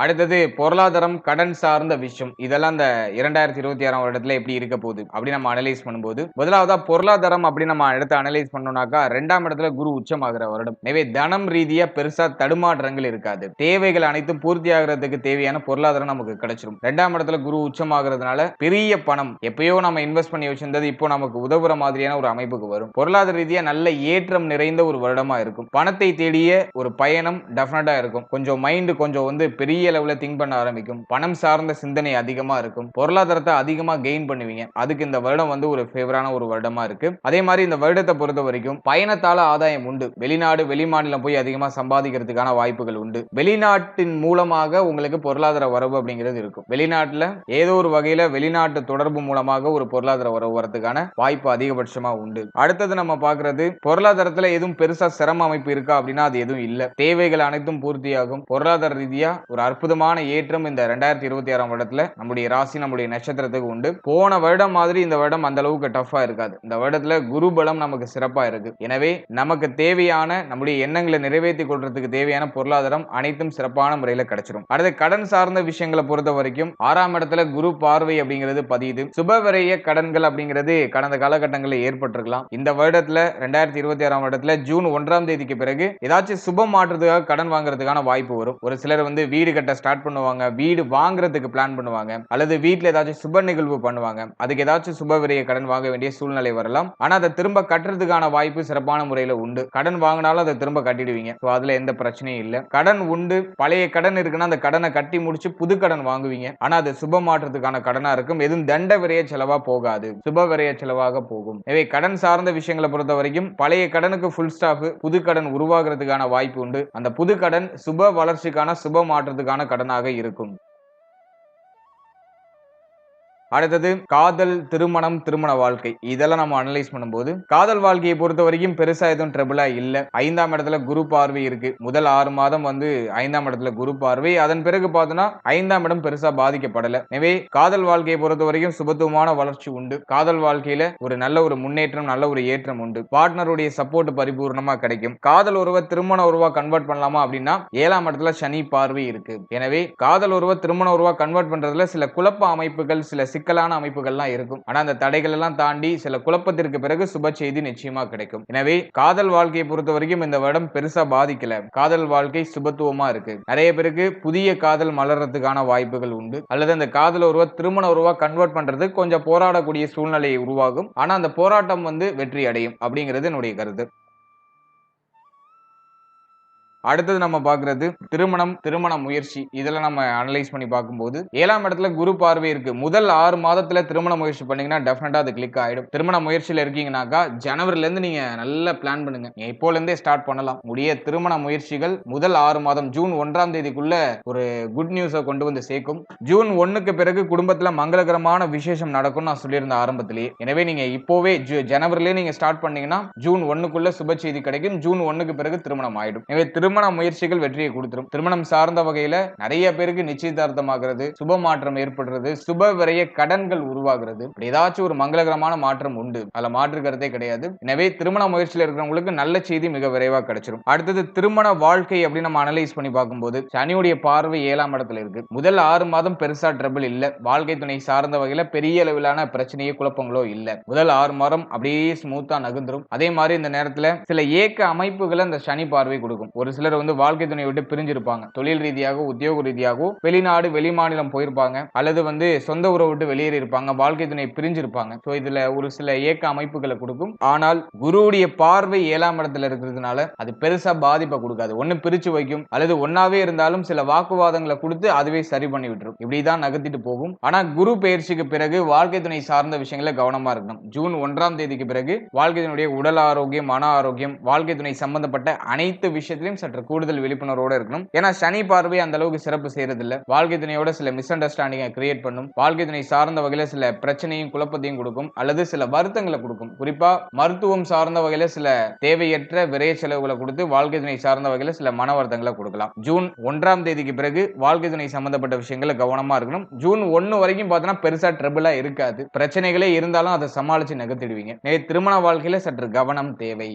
அடுத்தது பொருளாதாரம், கடன் சார்ந்த விஷயம். இதெல்லாம் இந்த 2026ஆம் வருடத்துல எப்படி இருக்க போகுது அப்படி நம்ம அனலைஸ் பண்ணும்போது முதலாவதா பொருளாதாரம் அப்படி நம்ம எடுத்து அனலைஸ் பண்ணோம்னாக்கா 2ஆம் இடத்துல குரு உச்சமாகிற வருடம். எனவே தனம் ரீதியா பெருசா தடுமாற்றங்கள் இருக்காது. தேவைகள் அனைத்தும் பூர்த்தி ஆகிறதுக்கு தேவையான பொருளாதாரம் நமக்கு கிடைச்சிடும். 2ஆம் இடத்துல குரு உச்சமாகிறதுனால பெரிய பணம் எப்பயோ நம்ம இன்வெஸ்ட் பண்ணி வச்சிருந்தது இப்போ நமக்கு உதவுற மாதிரியான ஒரு அமைப்புக்கு வரும். பொருளாதார ரீதியா நல்ல ஏற்றம் நிறைந்த ஒரு வருடமா இருக்கும். பணத்தை தேடிய ஒரு பயணம் டெஃபினட்டா இருக்கும். கொஞ்சம் மைண்ட் கொஞ்சம் வந்து பெரிய லெவல்ல திங்க் பண்ண ஆரம்பிக்கும். பணம் சார்ந்த சிந்தனை அதிகமா இருக்கும். பொருளாதாரத்தை அதிகமா கெயின் பண்ணுவீங்க. அதுக்கு இந்த வருடம் வந்து ஒரு ஃபேவரான ஒரு வருடமா இருக்கு. அதே மாதிரி இந்த வருடத்தை பொறுத்த வரைக்கும் பயணத்தால ஆதாயம் உண்டு. வெளிநாடு, வெளிமாநிலம் போய் அதிகமா சம்பாதிக்கிறதுக்கான வாய்ப்புகள் உண்டு. வெளிநாட்டின் மூலமாக உங்களுக்கு பொருளாதார வரவு அப்படிங்கிறது இருக்கும். வெளிநாட்டுல ஏதோ ஒரு வகையில வெளிநாட்டு தொடர்பு மூலமாக ஒரு பொருளாதார வரவு வரதுக்கான வாய்ப்பு அதிகபட்சமா உண்டு. அடுத்தது நம்ம பார்க்கிறது பொருளாதாரத்துல எதுவும் பெருசா சிரம அமைப்பு இருக்கா அப்படின்னா அது எதுவும் இல்ல. தேவைகள் அனைத்தும் பூர்த்தியாகும். பொருளாதார ரீதியா ஒரு அற்புதமான ஏற்றம் இந்த 2026ஆம் வருடத்துல நம்முடைய ராசி, நம்முடைய நட்சத்திரத்துக்கு உண்டு. போன வருடம் மாதிரி இந்த வருடம் அந்த அளவுக்கு டஃபா இருக்காது. இந்த வருடத்துல குரு பலம் நமக்கு சிறப்பா இருக்கு. எனவே நமக்கு தேவையான நம்முடைய எண்ணங்களை நிறைவேற்றி கொள்றதுக்கு தேவையான பொருளாதாரம் அனைத்தும் சிறப்பான முறையில கிடைச்சிடும். அடுத்து கடன் சார்ந்த விஷயங்களை பொறுத்த வரைக்கும் 6ஆம் இடத்துல குரு பார்வை அப்படிங்கிறது பதியுது. சுபவிரய கடன்கள் அப்படிங்கிறது கடந்த காலகட்டங்களில் ஏற்பட்டிருக்கலாம். இந்த வருடத்துல 2026ஆம் வருடத்துல ஜூன் 1ஆம் தேதிக்கு பிறகு ஏதாச்சும் சுப மாற்றத்துக்காக கடன் வாங்குறதுக்கான வாய்ப்பு வரும். ஒரு சிலர் வந்து வீடு கட்ட ஸ்டார்ட் பண்ணுவாங்க, வீடு வாங்குறதுக்கு பிளான் பண்ணுவாங்க, அல்லது வீட்ல ஏதாச்சும் சுப நிகழ்வு பண்ணுவாங்க. அதுக்கு ஏதாச்சும் சுப விரய கடன் வாங்க வேண்டிய சூழ்நிலை வரலாம். ஆனா அதை திரும்ப கட்டுறதுக்கான வாய்ப்பு சிறப்பான முறையில உண்டு. கடன் வாங்கினாலும் அதை திரும்ப கட்டிடுவீங்க. அதுல எந்த பிரச்சனையும் இல்ல. கடன் உண்டு. பழைய கடன் இருக்குன்னா அந்த கடனை கட்டி முடிச்சு புது கடன் வாங்குவீங்க. ஆனா அது சுப மாற்றத்துக்கான கடனா இருக்கும். எதுவும் தண்ட விரய செலவா போகாது, சுப விரய செலவாக போகும். எனவே கடன் சார்ந்த விஷயங்களை பொறுத்த வரைக்கும் பழைய கடனுக்கு ஃபுல் ஸ்டாப், புது கடன் உருவாகிறதுக்கான வாய்ப்பு உண்டு. அந்த புது கடன் சுப வளர்ச்சிக்கான சுப மாற்றத்துக்கான கடனாக இருக்கும். அடுத்தது காதல், திருமணம், திருமண வாழ்க்கை. இதெல்லாம் நம்ம அனலைஸ் பண்ணும்போது காதல் வாழ்க்கையை பொறுத்த வரைக்கும் பெருசா எதுவும் ட்ரபிளா இல்ல. 5ஆம் இடத்துல குரு பார்வை இருக்கு. முதல் 6 மாதம் வந்து 5ஆம் இடத்துல குரு பார்வை. அதன் பிறகு பார்த்தோம்னா 5ஆம் இடம் பெருசா பாதிக்கப்படல. எனவே காதல் வாழ்க்கையை பொறுத்த வரைக்கும் சுபத்துவமான வளர்ச்சி உண்டு. காதல் வாழ்க்கையில ஒரு நல்ல ஒரு முன்னேற்றம், நல்ல ஒரு ஏற்றம் உண்டு. பார்ட்னருடைய சப்போர்ட் பரிபூர்ணமா கிடைக்கும். காதல் உறவை திருமண உறவா கன்வெர்ட் பண்ணலாமா அப்படின்னா 7ஆம் இடத்துல சனி பார்வை இருக்கு. எனவே காதல் உறவை திருமண உறவா கன்வெர்ட் பண்றதுல சில குழப்ப அமைப்புகள், சில சிக்கலான அமைப்புகள்லாம் இருக்கும். ஆனா அந்த தடைகள் எல்லாம் தாண்டி சில குழப்பத்திற்கு பிறகு சுப செய்தி நிச்சயமா கிடைக்கும். எனவே காதல் வாழ்க்கையை பொறுத்த வரைக்கும் இந்த வருடம் பெருசா பாதிக்கல. காதல் வாழ்க்கை சுபத்துவமா இருக்கு. நிறைய பேருக்கு புதிய காதல் மலர்றதுக்கான வாய்ப்புகள் உண்டு. அல்லது அந்த காதல் உறவை திருமண உறவா கன்வெர்ட் பண்றது கொஞ்சம் போராடக்கூடிய சூழ்நிலை உருவாகும். ஆனா அந்த போராட்டம் வந்து வெற்றி அடையும் அப்படிங்கிறது என்னுடைய கருத்து. அடுத்தது நம்ம பார்க்கிறது திருமணம், திருமண முயற்சி. இதுல நம்ம அனலைஸ் பண்ணி பார்க்கும்போது 7ஆம் இடத்துல குரு பார்வை இருக்கு. முதல் 6 மாதத்துல திருமண முயற்சி பண்ணீங்கன்னா டெஃபினட்டா அது கிளிக் ஆயிடும். திருமண முயற்சியில இருக்கீங்கன்னாக்கா ஜனவரில இருந்து நீங்க நல்லா பிளான் பண்ணுங்க. நீங்க இப்போல இருந்தே ஸ்டார்ட் பண்ணலாம். உங்களுடைய திருமண முயற்சிகள் முதல் 6 மாதம் ஜூன் 1ஆம் தேதிக்குள்ள ஒரு குட் நியூஸ கொண்டு வந்து சேர்க்கும். ஜூன் 1க்கு பிறகு குடும்பத்துல மங்களகரமான விசேஷம் நடக்கும்னு நான் சொல்லியிருந்தேன் ஆரம்பத்திலேயே. எனவே நீங்க இப்போவே ஜனவரிலேயே நீங்க ஸ்டார்ட் பண்ணீங்கன்னா ஜூன் 1க்குள்ள சுப செய்தி கிடைக்கும். ஜூன் 1க்கு பிறகு திருமணம் ஆயிடும். எனவே திருமண முயற்சிகள் வெற்றியை கொடுத்துரும். திருமணம் சார்ந்த வகையில நிறைய பேருக்கு நிச்சயதார்த்தமாகிறது, சுப மாற்றம் ஏற்படுறது, சுப விரைய கடன்கள் உருவாகிறது. ஏதாச்சும் ஒரு மங்களகரமான மாற்றம் உண்டு. அதுல மாற்று கருத்தே கிடையாது. எனவே திருமண முயற்சியில் இருக்கிறவங்களுக்கு நல்ல செய்தி மிக விரைவாக கிடைச்சிரும். அடுத்தது திருமண வாழ்க்கை அப்படின்னு நம்ம அனலைஸ் பண்ணி பார்க்கும்போது சனியுடைய பார்வை 7ஆம் இடத்துல இருக்கு. முதல் 6 மாதம் பெருசா ட்ரபிள் இல்ல. வாழ்க்கை துணை சார்ந்த வகையில பெரிய அளவிலான பிரச்சனையோ குழப்பங்களோ இல்ல. முதல் 6 மாதம் அப்படியே ஸ்மூத்தா நகர்ந்துரும். அதே மாதிரி இந்த நேரத்துல சில ஏக்க அமைப்புகளை அந்த சனி பார்வை கொடுக்கும். ஒரு சிலர் வாழ்க்கை துணை விட்டு பிரிஞ்சிருப்பாங்க. தொழில் ரீதியாக, உத்தியோக ரீதியாக வெளிநாடு வெளிமாநிலம் போயிருப்பாங்க, அல்லது சொந்த உறவு விட்டு வெளியேறி இருப்பாங்க, வாழ்க்கை துணை பிரிஞ்சிருப்பாங்க. சோ இதுல ஒரு சில ஏக்க அமைப்புகளை கொடுக்கும். ஆனால் குருவுடைய பார்வை 7ஆம் இடத்துல இருக்கிறதுனால அது பெருசா பாதிப்பை கொடுக்காது. ஒண்ணு பிரிச்சு வைக்கும், அல்லது ஒன்னாவே இருந்தாலும் சில வாக்குவாதங்களை கொடுத்து அதுவே சரி பண்ணி விட்டுரும். இப்படிதான் நகர்த்திட்டு போகும். ஆனா குரு பெயர்ச்சிக்கு பிறகு வாழ்க்கை துணை சார்ந்த விஷயங்களை கவனமா இருக்கணும். ஜூன் 1ஆம் தேதிக்கு பிறகு வாழ்க்கை துணையுடைய உடல் ஆரோக்கியம், மன ஆரோக்கியம், வாழ்க்கை துணை சம்பந்தப்பட்ட அனைத்து விஷயத்திலும் சற்று கூடுதல் விழிப்புணர்வோட இருக்கணும். ஏன்னா சனி பார்வை அந்த அளவுக்கு சிறப்பு செய்யறது இல்ல. வாழ்க்கை துணையோட சில மிஸ் அண்டர்ஸ்டாண்டிங்கை கிரியேட் பண்ணும். வாழ்க்கை துணை சார்ந்த வகையில சில பிரச்சனையும் குழப்பத்தையும் கொடுக்கும், அல்லது சில வருத்தங்களை கொடுக்கும். குறிப்பா மருத்துவம் சார்ந்த வகையில சில தேவையற்ற விரைய செலவுகளை கொடுத்து வாழ்க்கை துணை சார்ந்த வகையில சில மன வருத்தங்களை கொடுக்கலாம். ஜூன் 1ஆம் தேதிக்கு பிறகு வாழ்க்கை துணை சம்பந்தப்பட்ட விஷயங்களை கவனமா இருக்கணும். ஜூன் 1 வரைக்கும் பார்த்தோன்னா பெருசா ட்ரபிளா இருக்காது. பிரச்சனைகளே இருந்தாலும் அதை சமாளிச்சு நகர்த்திடுவீங்க. திருமண வாழ்க்கையில சற்று கவனம் தேவை.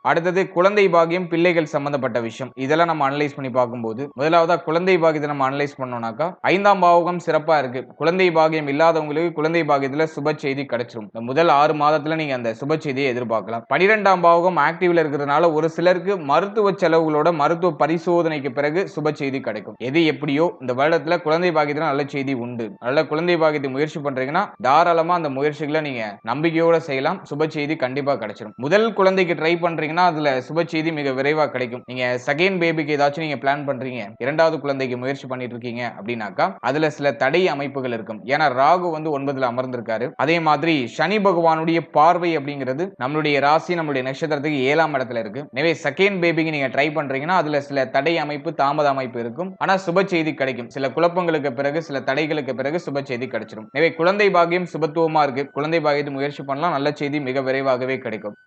அடுத்தது குழந்தை பாக்கியம், பிள்ளைகள் சம்பந்தப்பட்ட விஷயம். இதெல்லாம் நம்ம அனலைஸ் பண்ணி பார்க்கும்போது முதலாவதா குழந்தை பாக்கியத்தை நம்ம அனலைஸ் பண்ணோம்னாக்கா 5ஆம் பாவகம் சிறப்பா இருக்கு. குழந்தை பாக்கியம் இல்லாதவங்களுக்கு குழந்தை பாக்கியத்துல சுப செய்தி கிடைச்சிரும். இந்த முதல் 6 மாதத்துல நீங்க அந்த சுப செய்தியை எதிர்பார்க்கலாம். 12ஆம் பாவகம் ஆக்டிவ்ல இருக்கிறதுனால ஒரு சிலருக்கு மருத்துவ செலவுகளோட மருத்துவ பரிசோதனைக்கு பிறகு சுப செய்தி கிடைக்கும். எது எப்படியோ இந்த வருடத்துல குழந்தை பாக்கியத்துல நல்ல செய்தி உண்டு. நல்ல குழந்தை பாக்கியத்தை முயற்சி பண்றீங்கன்னா தாராளமா அந்த முயற்சிகளை நீங்க நம்பிக்கையோட செய்யலாம். சுப செய்தி கண்டிப்பா கிடைச்சிரும். முதல் குழந்தைக்கு ட்ரை பண்றீங்க, அதுல சுப செய்தி மிக விரைவா கிடைக்கும். நீங்க செகண்ட் பேபிக்கு ஏதாச்சும் நீங்க பிளான் பண்றீங்க, இரண்டாவது குழந்தைக்கு முயற்சி பண்ணிட்டு இருக்கீங்க அப்படின்னாக்கா அதுல சில தடை அமைப்புகள் இருக்கும். ஏன்னா ராகு 9ல அமர்ந்திருக்காரு. அதே மாதிரி சனி பகவானுடைய பார்வை அப்படிங்கிறது நம்மளுடைய ராசி, நம்மளுடைய நட்சத்திரத்துக்கு 7ஆம் இடத்துல இருக்கு. எனவே செகண்ட் பேபிக்கு நீங்க ட்ரை பண்றீங்கன்னா அதுல சில தடை அமைப்பு, தாமத அமைப்பு இருக்கும். ஆனா சுப செய்தி கிடைக்கும். சில குழப்பங்களுக்கு பிறகு, சில தடைகளுக்கு பிறகு சுப செய்தி கிடைச்சிடும். எனவே குழந்தை பாக்கியம் சுபத்துவமா இருக்கு. குழந்தை பாக்கியத்தை முயற்சி பண்ணலாம். நல்ல செய்தி மிக விரைவாகவே கிடைக்கும்.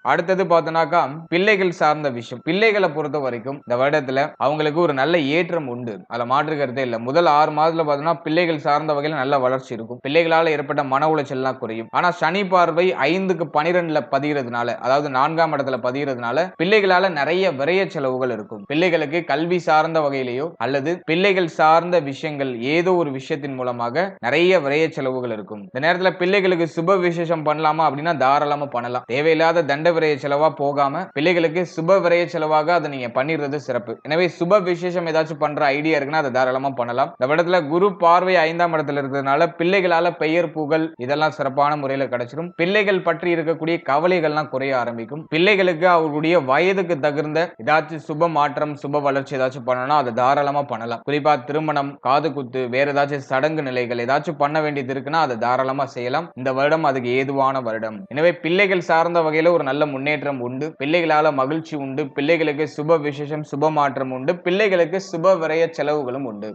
அடுத்தது பார்த்தோம்னாக்கா பிள்ளைகள் சார்ந்த விஷயம். பிள்ளைகளை பொறுத்த வரைக்கும் இந்த வருடத்துல அவங்களுக்கு ஒரு நல்ல ஏற்றம் உண்டு. அதுல மாற்று கருத்தே இல்ல. முதல் 6 மாதத்துல பார்த்தோம்னா பிள்ளைகள் சார்ந்த வகையில நல்ல வளர்ச்சி இருக்கும். பிள்ளைகளால ஏற்பட்ட மன உளைச்சல் எல்லாம் குறையும். ஆனா சனி பார்வை 5க்கு 12ல பதிகிறதுனால, அதாவது 4ஆம் இடத்துல பதிகிறதுனால பிள்ளைகளால நிறைய விரைய செலவுகள் இருக்கும். பிள்ளைகளுக்கு கல்வி சார்ந்த வகையிலேயோ அல்லது பிள்ளைகள் சார்ந்த விஷயங்கள் ஏதோ ஒரு விஷயத்தின் மூலமாக நிறைய விரைய செலவுகள் இருக்கும். இந்த நேரத்துல பிள்ளைகளுக்கு சுப விசேஷம் பண்ணலாமா அப்படின்னா தாராளமா பண்ணலாம். தேவையில்லாத தண்ட விரைய செலவா போகாம பிள்ளைகளுக்கு சுப விரைய செலவாக அதை நீங்க பண்ணிடுறது சிறப்பு. எனவே சுப விசேஷம் ஏதாச்சும் பண்ற ஐடியா இருக்குன்னா அதை தாராளமா பண்ணலாம். இந்த இடத்துல குரு பார்வை 5ஆம் இடத்துல இருக்கிறதுனால பிள்ளைகளால பெயர் புகழ் இதெல்லாம் சிறப்பான முறையில் கிடைச்சிடும். பிள்ளைகள் பற்றி இருக்கக்கூடிய கவலைகள்லாம் குறைய ஆரம்பிக்கும். பிள்ளைகளுக்கு அவர்களுடைய வயதுக்கு தகுந்த ஏதாச்சும் சுப மாற்றம், சுப வளர்ச்சி ஏதாச்சும் பண்ணணும், அதை தாராளமா பண்ணலாம். குறிப்பா திருமணம், காது குத்து, வேற ஏதாச்சும் சடங்கு நிலைகள் ஏதாச்சும் பண்ண வேண்டியது இருக்குன்னா அதை தாராளமா செய்யலாம். இந்த வருடம் அதுக்கு ஏதுவான வருடம். எனவே பிள்ளைகள் சார்ந்த வகையில ஒரு நல்ல முன்னேற்றம் உண்டு. பிள்ளைகளால மகிழ்ச்சி உண்டு. பிள்ளைகளுக்கு சுப விசேஷம், சுப மாற்றம் உண்டு. பிள்ளைகளுக்கு சுப விரய செலவுகளும் உண்டு.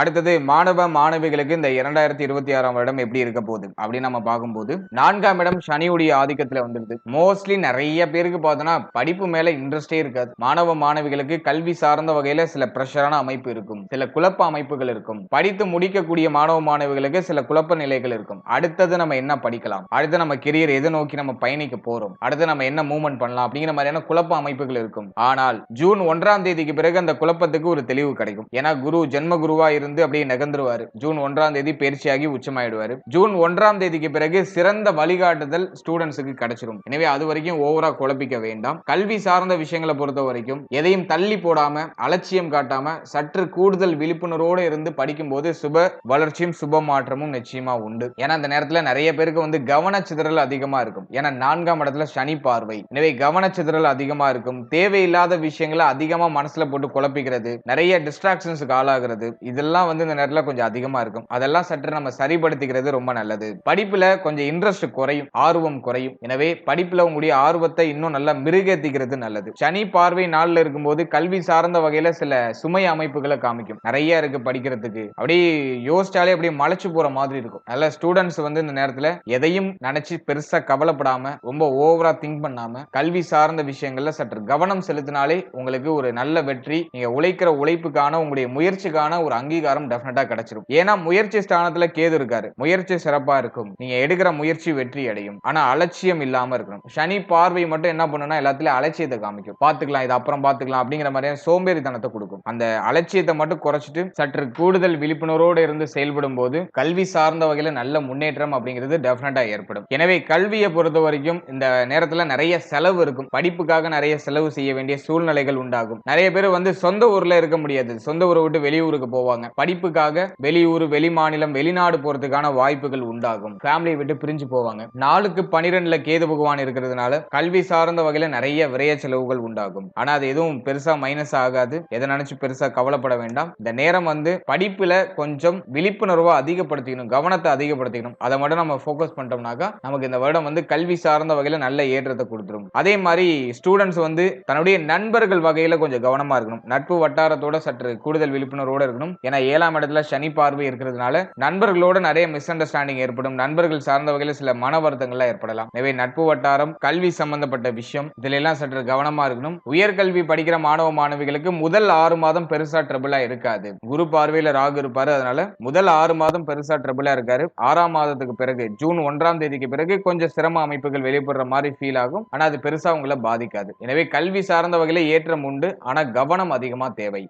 அடுத்தது மாணவ மாணவிகளுக்கு இந்த 2026ஆம் வருடம் எப்படி இருக்க போகுது அப்படின்னு நம்ம பார்க்கும்போது 4ஆம் இடம் சனியுடைய ஆதிக்கத்துல வந்துருது. மோஸ்ட்லி நிறைய பேருக்கு பார்த்தோம்னா படிப்பு மேல இன்ட்ரெஸ்டே இருக்காது. மாணவ மாணவிகளுக்கு கல்வி சார்ந்த வகையில சில பிரஷரான அமைப்பு இருக்கும், சில குழப்ப அமைப்புகள் இருக்கும். படித்து முடிக்கக்கூடிய மாணவ மாணவிகளுக்கு சில குழப்ப நிலைகள் இருக்கும். அடுத்தது நம்ம என்ன படிக்கலாம், அடுத்து நம்ம கெரியர் எதை நோக்கி நம்ம பயணிக்க போறோம், அடுத்து நம்ம என்ன மூவ்மெண்ட் பண்ணலாம் அப்படிங்கிற மாதிரியான குழப்ப அமைப்புகள் இருக்கும். ஆனால் ஜூன் 1ஆம் தேதிக்கு பிறகு அந்த குழப்பத்துக்கு ஒரு தெளிவு கிடைக்கும். ஏன்னா குரு ஜென்ம குருவா இருந்து அப்படியே நகர்ந்துருவாரு. ஜூன் 1ஆம் தேதி பயிற்சியாகி உச்சமாயிடுவாரு. ஜூன் 1ஆம் தேதிக்கு பிறகு சிறந்த வழிகாட்டுதல் ஸ்டூடெண்ட்ஸுக்கு கிடைச்சிரும். எனவே அது வரைக்கும் ஓவரா குழப்பிக்க வேண்டாம். கல்வி சார்ந்த விஷயங்களை பொறுத்த வரைக்கும் எதையும் தள்ளி போடாம, அலட்சியம் காட்டாம, சற்று கூடுதல் விழிப்புணர்வோடு இருந்து படிக்கும்போது சுப வளர்ச்சியும் சுப மாற்றமும் நிச்சயமா உண்டு. ஏன்னா அந்த நேரத்துல நிறைய பேருக்கு வந்து கவனச்சிதறல் அதிகமா இருக்கும். ஏன்னா 4ஆம் இடத்துல சனி பார்வை. எனவே கவனச்சிதறல் அதிகமா இருக்கும். தேவையில்லாத விஷயங்களை அதிகமா மனசுல போட்டு குழப்பிக்கிறது, நிறைய டிஸ்ட்ராக்ஷன்ஸ்க்கு ஆளாகிறது, இதெல்லாம் வந்து இந்த நேரத்துல கொஞ்சம் அதிகமா இருக்கும். அதெல்லாம் சற்று நம்ம சரிப்படுத்திக்கிறது ரொம்ப நல்லது. படிப்புல கொஞ்சம் இன்ட்ரெஸ்ட் குறையும், ஆர்வம் குறையும். எனவே படிப்புல உங்களுடைய ஆர்வத்தை இன்னும் நல்லா மிருகேத்திக்கிறது நல்லது. சனி பார்வை நாள்ல இருக்கும்போது கல்வி சார்ந்த வகையில சில சுமை அமைப்புகளை காமிக்கும். நிறைய இருக்கு படிக்கிறதுக்கு, அப்படியே யோசிச்சாலே அப்படியே மலைச்சு போற மாதிரி இருக்கும். நல்ல ஸ்டூடெண்ட்ஸ் வந்து இந்த நேரத்துல எதையும் நினைச்சு பெருசா கவலைப்படாம, ரொம்ப ஓவரா திங்க் பண்ணாம, கல்வி சார்ந்த விஷயங்கள்ல சற்று கவனம் செலுத்தினாலே உங்களுக்கு ஒரு நல்ல வெற்றி, நீங்க உழைக்கிற உழைப்புக்கான உங்களுடைய முயற்சிக்கான ஒரு அங்கீகாரம் டெஃபினட்டா கிடைச்சிரும். ஏன்னா முயற்சி ஸ்தானத்துல கேது இருக்காரு. முயற்சி சிறப்பா இருக்கும், நீங்க எடுக்கிற முயற்சி வெற்றி அடையும். ஆனா அலட்சியம் இல்லாம இருக்கணும். சனி பார்வை மட்டும் என்ன பண்ணுனா எல்லாத்துலயும் அலட்சியத்தை காமிக்கும். பாத்துக்கலாம், இது அப்புறம் பாத்துக்கலாம் அப்படிங்கிற மாதிரியான சோம்பேறித்தனத்தை கொடுக்கும். அந்த அலட்சியத்தை மட்டும் குறைச்சிட்டு சற்று கூடுதல் விழிப்புணர்வோடு இருந்து செயல்படும் போது கல்வி சார்ந்த வகையில நல்ல முன்னேற்றம் அப்படிங்கிறது டெஃபினட்டா ஏற்படும். எனவே கல்வியை பொறுத்த வரைக்கும் இந்த நேரத்துல நிறைய செலவு இருக்கும். படிப்புக்காக நிறைய செலவு செய்ய வேண்டிய சூழ்நிலைகள் உண்டாகும். நிறைய பேர் வந்து சொந்த ஊர்ல இருக்க முடியாது, சொந்த ஊரை விட்டு வெளியூருக்கு போவாங்க. படிப்புக்காக வெளியூர், வெளி மாநிலம், வெளிநாடு போறதுக்கான வாய்ப்புகள் உண்டாகும். ஃபேமிலியை விட்டு பிரிஞ்சு போவாங்க. 4க்கு 12ல கேது பகவான் இருக்கிறதுனால கல்வி சார்ந்த வகையில நிறைய விரைய செலவுகள் உண்டாகும். ஆனா அது எதுவும் பெருசா மைனஸ் ஆகாது. எதை நினைச்சு பெருசா கவலைப்பட வேண்டாம். இந்த நேரம் வந்து படிப்புல கொஞ்சம் விழிப்புணர்வை அதிகப்படுத்திக்கணும், கவனத்தை அதிகப்படுத்திக்கணும். அதை மட்டும் நம்ம ஃபோக்கஸ் பண்ணிட்டோம்னாக்கா நமக்கு இந்த வருடம் வந்து கல்வி சார்ந்த வகையில நல்ல ஏற்றத்தை கொடுத்துரும். அதே மாதிரி ஸ்டூடெண்ட்ஸ் வந்து தன்னுடைய நண்பர்கள் வகையில கொஞ்சம் கவனமா இருக்கணும். நட்பு வட்டாரத்தோட சற்று கூடுதல் விழிப்புணர்வோட இருக்கணும். ஏன்னா 7ஆம் இடத்துல சனி பார்வை இருக்கிறதுனால நண்பர்களோட நிறைய மிஸ் அண்டர்ஸ்டாண்டிங் ஏற்படும். நண்பர்கள் சார்ந்த வகையில சில மன வருத்தங்கள் ஏற்படலாம். எனவே நட்பு வட்டாரம், கல்வி சம்பந்தப்பட்ட விஷயம், இதுல எல்லாம் சற்று கவனமா இருக்கணும். உயர்கல்வி படிக்கிற மாணவ மாணவிகளுக்கு முதல் 6 மாதம் பெருசா ட்ரபிளா இருக்காது. குரு பார்வையில ராகு இருப்பாரு. அதனால முதல் 6 மாதம் பெருசா ட்ரபிளா இருக்காரு. 6ஆம் மாதத்துக்கு பிறகு ஜூன் 1ஆம் தேதிக்கு பிறகு கொஞ்சம் சிரம அமைப்புகள் வெளிப்படுற மாதிரி ஃபீல் ஆகும். ஆனா அது பெருசா உங்களை பாதிக்காது. எனவே கல்வி சார்ந்த வகையில ஏற்றம் உண்டு. ஆனா கவனம் அதிகமா தேவை.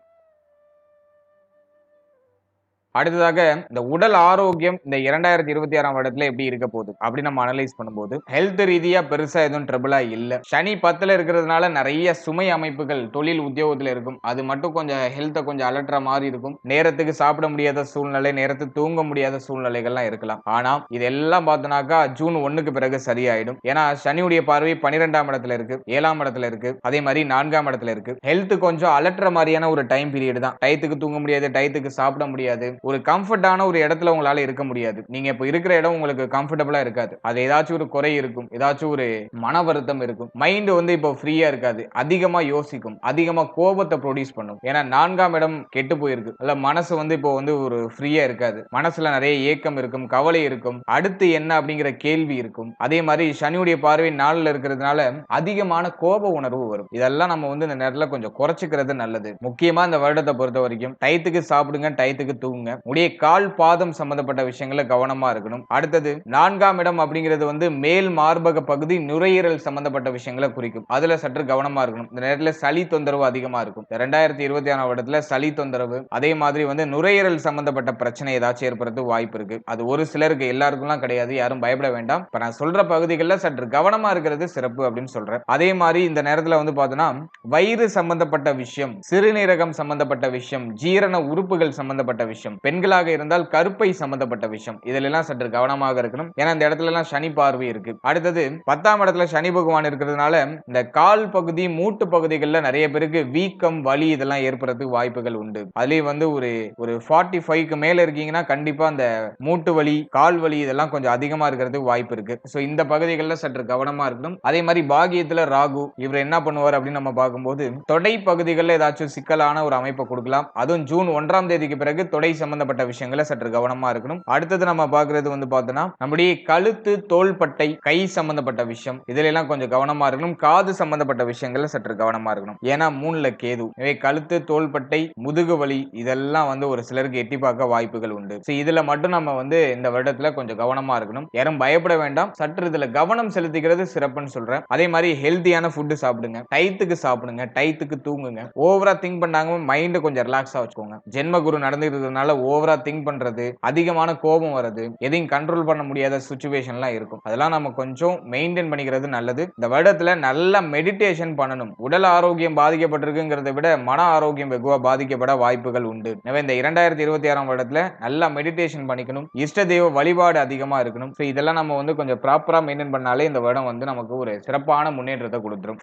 அடுத்ததாக இந்த உடல் ஆரோக்கியம் இந்த 2026ஆம் வருடத்துல எப்படி இருக்க போகுது அப்படி நம்ம அனலைஸ் பண்ணும்போது ஹெல்த் ரீதியா பெருசா எதுவும் ட்ரபிளா இல்ல. சனி 10ல இருக்கிறதுனால நிறைய சுமை அமைப்புகள் தொழில் உத்தியோகத்துல இருக்கும். அது மட்டும் கொஞ்சம் ஹெல்த்தை கொஞ்சம் அலட்டுற மாதிரி இருக்கும். நேரத்துக்கு சாப்பிட முடியாத சூழ்நிலை, நேரத்துக்கு தூங்க முடியாத சூழ்நிலைகள்லாம் இருக்கலாம். ஆனா இதெல்லாம் பார்த்தோம்னாக்கா ஜூன் 1க்கு பிறகு சரியாயிடும். ஏன்னா சனியுடைய பார்வை 12ஆம் இடத்துல இருக்கு, 7ஆம் இடத்துல இருக்கு, அதே மாதிரி 4ஆம் இடத்துல இருக்கு. ஹெல்த் கொஞ்சம் அலட்டுற மாதிரியான ஒரு டைம் பீரியட் தான். டயத்துக்கு தூங்க முடியாது, டயத்துக்கு சாப்பிட முடியாது, ஒரு கம்ஃபர்டான ஒரு இடத்துல உங்களால இருக்க முடியாது. நீங்க இப்ப இருக்கிற இடம் உங்களுக்கு கம்ஃபர்டபுளா இருக்காது. அது ஏதாச்சும் ஒரு குறை இருக்கும், ஏதாச்சும் ஒரு மன வருத்தம் இருக்கும். மைண்ட் வந்து இப்போ ஃப்ரீயா இருக்காது, அதிகமா யோசிக்கும், அதிகமா கோபத்தை ப்ரொடியூஸ் பண்ணும். ஏன்னா 4ஆம் இடம் கெட்டு போயிருக்கு. அல்ல மனசு வந்து இப்போ வந்து ஒரு ஃப்ரீயா இருக்காது. மனசுல நிறைய ஏக்கம் இருக்கும், கவலை இருக்கும், அடுத்து என்ன அப்படிங்கிற கேள்வி இருக்கும். அதே மாதிரி சனியுடைய பார்வை 4ல இருக்கிறதுனால அதிகமான கோப உணர்வு வரும். இதெல்லாம் நம்ம வந்து இந்த நேரத்துல கொஞ்சம் குறைச்சிக்கிறது நல்லது. முக்கியமா இந்த வருடத்தை பொறுத்த வரைக்கும் டயத்துக்கு சாப்பிடுங்க, டயத்துக்கு தூங்குங்க. உடைய கால் பாதம் சம்பந்தப்பட்ட விஷயங்களை கவனமா இருக்கணும். அடுத்தது 4ஆம் இடம் அப்படிங்கிறது வந்து மேல் மார்பக பகுதி நுரையீரல் சம்பந்தப்பட்ட விஷயங்களை குறிக்கும். அதுல சற்று கவனமா இருக்கணும். இந்த நேரத்துல சளி தொந்தரவு அதிகமா இருக்கும். 2026ஆம் வருடத்துல சளி தொந்தரவு, அதே மாதிரி வந்து நுரையீரல் சம்பந்தப்பட்ட பிரச்சனை ஏதாச்சும் ஏற்படுறது வாய்ப்பு இருக்கு. அது ஒரு சிலருக்கு, எல்லாருக்கும் கிடையாது, யாரும் பயப்பட வேண்டாம். இப்ப நான் சொல்ற பகுதிகளில் சற்று கவனமா இருக்கிறது சிறப்பு அப்படின்னு சொல்றேன். அதே மாதிரி இந்த நேரத்துல வந்து பார்த்தோம்னா வயிறு சம்பந்தப்பட்ட விஷயம், சிறுநீரகம் சம்பந்தப்பட்ட விஷயம், ஜீரண உறுப்புகள் சம்பந்தப்பட்ட விஷயம், பெண்களாக இருந்தால் கருப்பை சம்பந்தப்பட்ட விஷயம், இதெல்லாம் சற்று கவனமாக இருக்கணும். ஏன்னா இந்த இடத்துல எல்லாம் சனி பார்வை இருக்கு. அடுத்தது 10ஆம் இடத்துல சனி பகவான் இருக்கிறதுனால இந்த கால் பகுதி, மூட்டு பகுதிகளில் நிறைய பேருக்கு வீக்கம், வலி இதெல்லாம் ஏற்படுறதுக்கு வாய்ப்புகள் உண்டு. அதுலயும் வந்து ஒரு 45க்கு மேல இருக்கீங்கன்னா கண்டிப்பா அந்த மூட்டு வலி, கால் வலி இதெல்லாம் கொஞ்சம் அதிகமா இருக்கிறதுக்கு வாய்ப்பு இருக்கு. சோ இந்த பகுதிகளில் சற்று கவனமா இருக்கணும். அதே மாதிரி பாகியத்துல ராகு இவர் என்ன பண்ணுவார் அப்படின்னு நம்ம பார்க்கும்போது தொடை பகுதிகளில் ஏதாச்சும் சிக்கலான ஒரு அமைப்பை கொடுக்கலாம். அதுவும் ஜூன் 1ஆம் தேதிக்கு பிறகு தொடை சம்பந்தப்பட்ட விஷயங்களை சற்று கவனமா இருக்கணும். அடுத்தது நம்ம பார்க்கிறது வந்து பார்த்தோம்னா நம்முடைய கழுத்து, தோள்பட்டை, கை சம்பந்தப்பட்ட விஷயம், இதுல எல்லாம் கொஞ்சம் கவனமா இருக்கணும். காது சம்பந்தப்பட்ட விஷயங்களை சற்று கவனமா இருக்கணும். ஏன்னா 3ல கேது. எனவே கழுத்து, தோள்பட்டை, முதுகு வலி இதெல்லாம் வந்து ஒரு சிலருக்கு எட்டி பார்க்க வாய்ப்புகள் உண்டு. இதுல மட்டும் நம்ம வந்து இந்த வருடத்துல கொஞ்சம் கவனமா இருக்கணும். யாரும் பயப்பட வேண்டாம். சற்று இதுல கவனம் செலுத்திக்கிறது சிறப்புன்னு சொல்றேன். அதே மாதிரி ஹெல்த்தியான ஃபுட் சாப்பிடுங்க, டயத்துக்கு சாப்பிடுங்க, டயத்துக்கு தூங்குங்க. ஓவரா திங்க் பண்ணாங்க மைண்ட் கொஞ்சம் ரிலாக்ஸா வச்சுக்கோங்க. ஜென்ம குரு நடந்துக்கிறதுனால ஓவரா திங்க் பண்றது, அதிகமான கோபம் வருது, எதையும் கண்ட்ரோல் பண்ண முடியாத சிச்சுவேஷன்லாம் இருக்கும். அதெல்லாம் நம்ம கொஞ்சம் மெயின்டைன் பண்ணிக்கிறது நல்லது. இந்த வருடத்துல நல்ல மெடிடேஷன் பண்ணணும். உடல் ஆரோக்கியம் பாதிக்கப்பட்டிருக்குங்கிறத விட மன ஆரோக்கியம் வெகுவா பாதிக்கப்பட வாய்ப்புகள் உண்டு. எனவே இந்த 2026ஆம் வருடத்துல நல்லா மெடிடேஷன் பண்ணிக்கணும். இஷ்ட தெய்வ வழிபாடு அதிகமா இருக்கணும். இதெல்லாம் நம்ம வந்து கொஞ்சம் ப்ராப்பரா மெயின்டைன் பண்ணாலே இந்த வருடம் வந்து நமக்கு ஒரு சிறப்பான முன்னேற்றத்தை கொடுத்துரும்.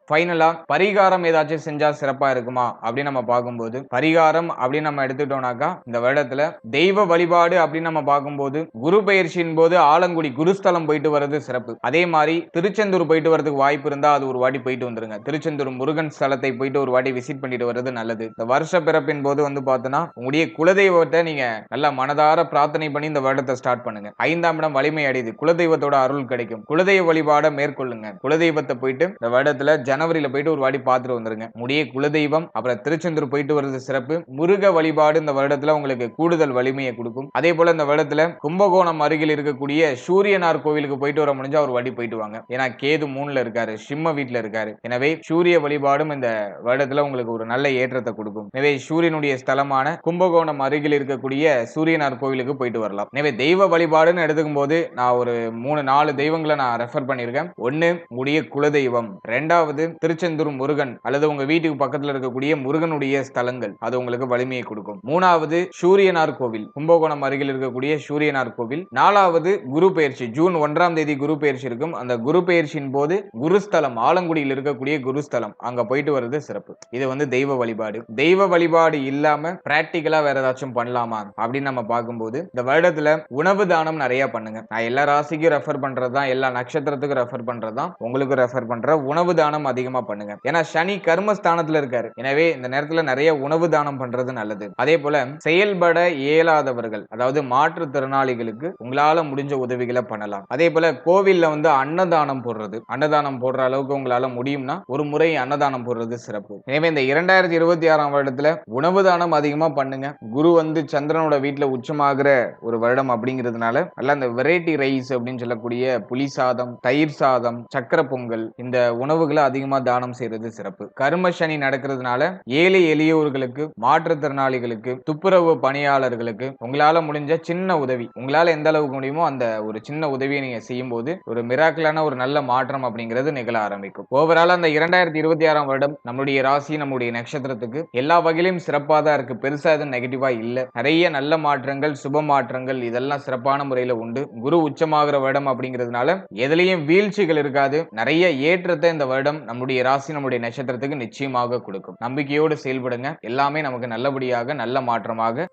ஃபைனலா பரிகாரம் ஏதாச்சும் செஞ்சா சிறப்பா இருக்குமா அப்படின்னு நம்ம பார்க்கும்போது, பரிகாரம் அப்படின்னு நம்ம எடுத்துட்டோம்னாக்கா இந்த வருடத்துல தெய்வ வழிபாடு அப்படின்னு நம்ம பார்க்கும்போது குரு பெயர்ச்சியின் போது ஆலங்குடி குருஸ்தலம் போயிட்டு வர்றது சிறப்பு. அதே மாதிரி திருச்செந்தூர் போயிட்டு வரதுக்கு வாய்ப்பு இருந்தா அது ஒரு வாட்டி போயிட்டு வந்துருங்க. திருச்செந்தூர் முருகன் ஸ்தலத்தை போயிட்டு ஒரு வாட்டி விசிட் பண்ணிட்டு வர்றது நல்லது. இந்த வருஷ பிறப்பின் போது வந்து பார்த்தோன்னா உங்களுடைய குலதெய்வத்தை நீங்க நல்லா மனதார பிரார்த்தனை பண்ணி இந்த வருடத்தை ஸ்டார்ட் பண்ணுங்க. 5ஆம் இடம் வலிமை அடையுது. குலதெய்வத்தோட அருள் கிடைக்கும். குலதெய்வ வழிபாட மேற்கொள்ளுங்க. குலதெய்வத்தை போயிட்டு இந்த வருடத்துல ஜனவரியில போயிட்டு ஒரு வாட்டி பார்த்துட்டு வந்துருங்க. முடிய குலதெய்வம் அப்புறம் திருச்செந்தூர் போயிட்டு வருது சிறப்பு. முருக வழிபாடு இந்த வருடத்துல உங்களுக்கு கூடுதல் வலிமையை கொடுக்கும். அதே போல இந்த வருடத்துல கும்பகோணம் அருகில் இருக்கக்கூடிய சூரியனார் கோவிலுக்கு போயிட்டு வர முடிஞ்சா ஒரு வாட்டி போயிட்டு வாங்க. ஏன்னா கேது 3ல இருக்காரு, சிம்ம வீட்டுல இருக்காரு. எனவே சூரிய வழிபாடும் இந்த வருடத்துல உங்களுக்கு ஒரு நல்ல ஏற்றத்தை கொடுக்கும். எனவே சூரியனுடைய ஸ்தலமான கும்பகோணம் அருகில் இருக்கக்கூடிய சூரியனார் கோவிலுக்கு போயிட்டு வரலாம். எனவே தெய்வ வழிபாடுன்னு எடுத்துக்கும் போது நான் ஒரு 3-4 தெய்வங்களை நான் ரெஃபர் பண்ணியிருக்கேன். ஒன்னு உங்களுடைய குலதெய்வம், ரெண்டாவது திருச்செந்தூர் முருகன் அல்லது உங்க வீட்டுக்கு பக்கத்துல இருக்கக்கூடிய முருகனுடைய ஸ்தலங்கள், அது உங்களுக்கு வலிமையை கொடுக்கும். மூணாவது சூரியனார் கோவில், கும்பகோணம் அருகில் இருக்கக்கூடிய சூரியனார் கோவில். நாலாவது குரு பெயர்ச்சி, ஜூன் 1ஆம் தேதி குரு பெயர்ச்சி இருக்கும். அந்த குரு பெயர்ச்சியின் போது குருஸ்தலம் ஆலங்குடியில் இருக்கக்கூடிய குருஸ்தலம் அங்க போயிட்டு வருது சிறப்பு. இது வந்து தெய்வ வழிபாடு. தெய்வ வழிபாடு இல்லாம பிராக்டிகலா வேற ஏதாச்சும் பண்ணலாமா அப்படின்னு நம்ம பார்க்கும்போது இந்த வருடத்துல உணவு தானம் நிறைய பண்ணுங்க. நான் எல்லா ராசிக்கும் ரெஃபர் பண்றதுதான், எல்லா நட்சத்திரத்துக்கும் ரெஃபர் பண்றதுதான், உங்களுக்கு ரெஃபர் பண்ற உணவு தானம் அதிகமா பண்ணுங்க. ஏன்னா சனி கர்மஸ்தானத்துல இருக்காரு. எனவே இந்த நேரத்துல நிறைய உணவு தானம் பண்றது நல்லது. அதே போல செயல்பட இயலாதவர்கள், அதாவது மாற்றுத்திறனாளிகளுக்கு உங்களால முடிஞ்ச உதவிகளை பண்ணலாம். அதே போல கோவில்ல வந்து அன்னதானம் போடுறது, அன்னதானம் போடுற அளவுக்கு உங்களால முடியும்னா ஒரு முறை அன்னதானம் போடுறது சிறப்பு. எனவே இந்த 2026ஆம் வருடத்துல உணவு தானம் அதிகமா பண்ணுங்க. குரு வந்து சந்திரனோட வீட்டுல உச்சமாகிற ஒரு வருடம் அப்படிங்கிறதுனால நல்ல அந்த வெரைட்டி ரைஸ் அப்படின்னு சொல்லக்கூடிய புளி சாதம், தயிர் சாதம், சக்கரை பொங்கல், இந்த உணவுகளை அதிகமா தானம் செய்யறது சிறப்பு. கர்ம சனி நடக்கிறதுனால ஏழை எளியோர்களுக்கு, மாற்றுத்திறனாளிகளுக்கு, துப்புரவு பணியாளர்களுக்கு உங்களால முடிஞ்ச சின்ன உதவி, உங்களால எந்த அளவுக்கு முடியுமோ அந்த ஒரு சின்ன உதவியை நீங்க செய்யும் போது ஒரு மிராக்கிளான ஒரு நல்ல மாற்றம் அப்படிங்கிறது நிகழ ஆரம்பிக்கும். ஓவரால் அந்த 2026ஆம் வருடம் நம்மளுடைய ராசி, நம்முடைய நட்சத்திரத்துக்கு எல்லா வகையிலும் சிறப்பா தான் இருக்கு. பெருசா எதுவும் நெகட்டிவா இல்ல. நிறைய நல்ல மாற்றங்கள், சுப மாற்றங்கள் இதெல்லாம் சிறப்பான முறையில உண்டு. குரு உச்சமாகிற வருடம் அப்படிங்கிறதுனால எதுலயும் வீழ்ச்சிகள் இருக்காது. நிறைய ஏற்றத்தை இந்த வருடம் நம்முடைய ராசி, நம்முடைய நட்சத்திரத்துக்கு நிச்சயமாக கொடுக்கும். நம்பிக்கையோடு செயல்படுங்க. எல்லாமே நமக்கு நல்லபடியாக நல்ல மாற்றமாக.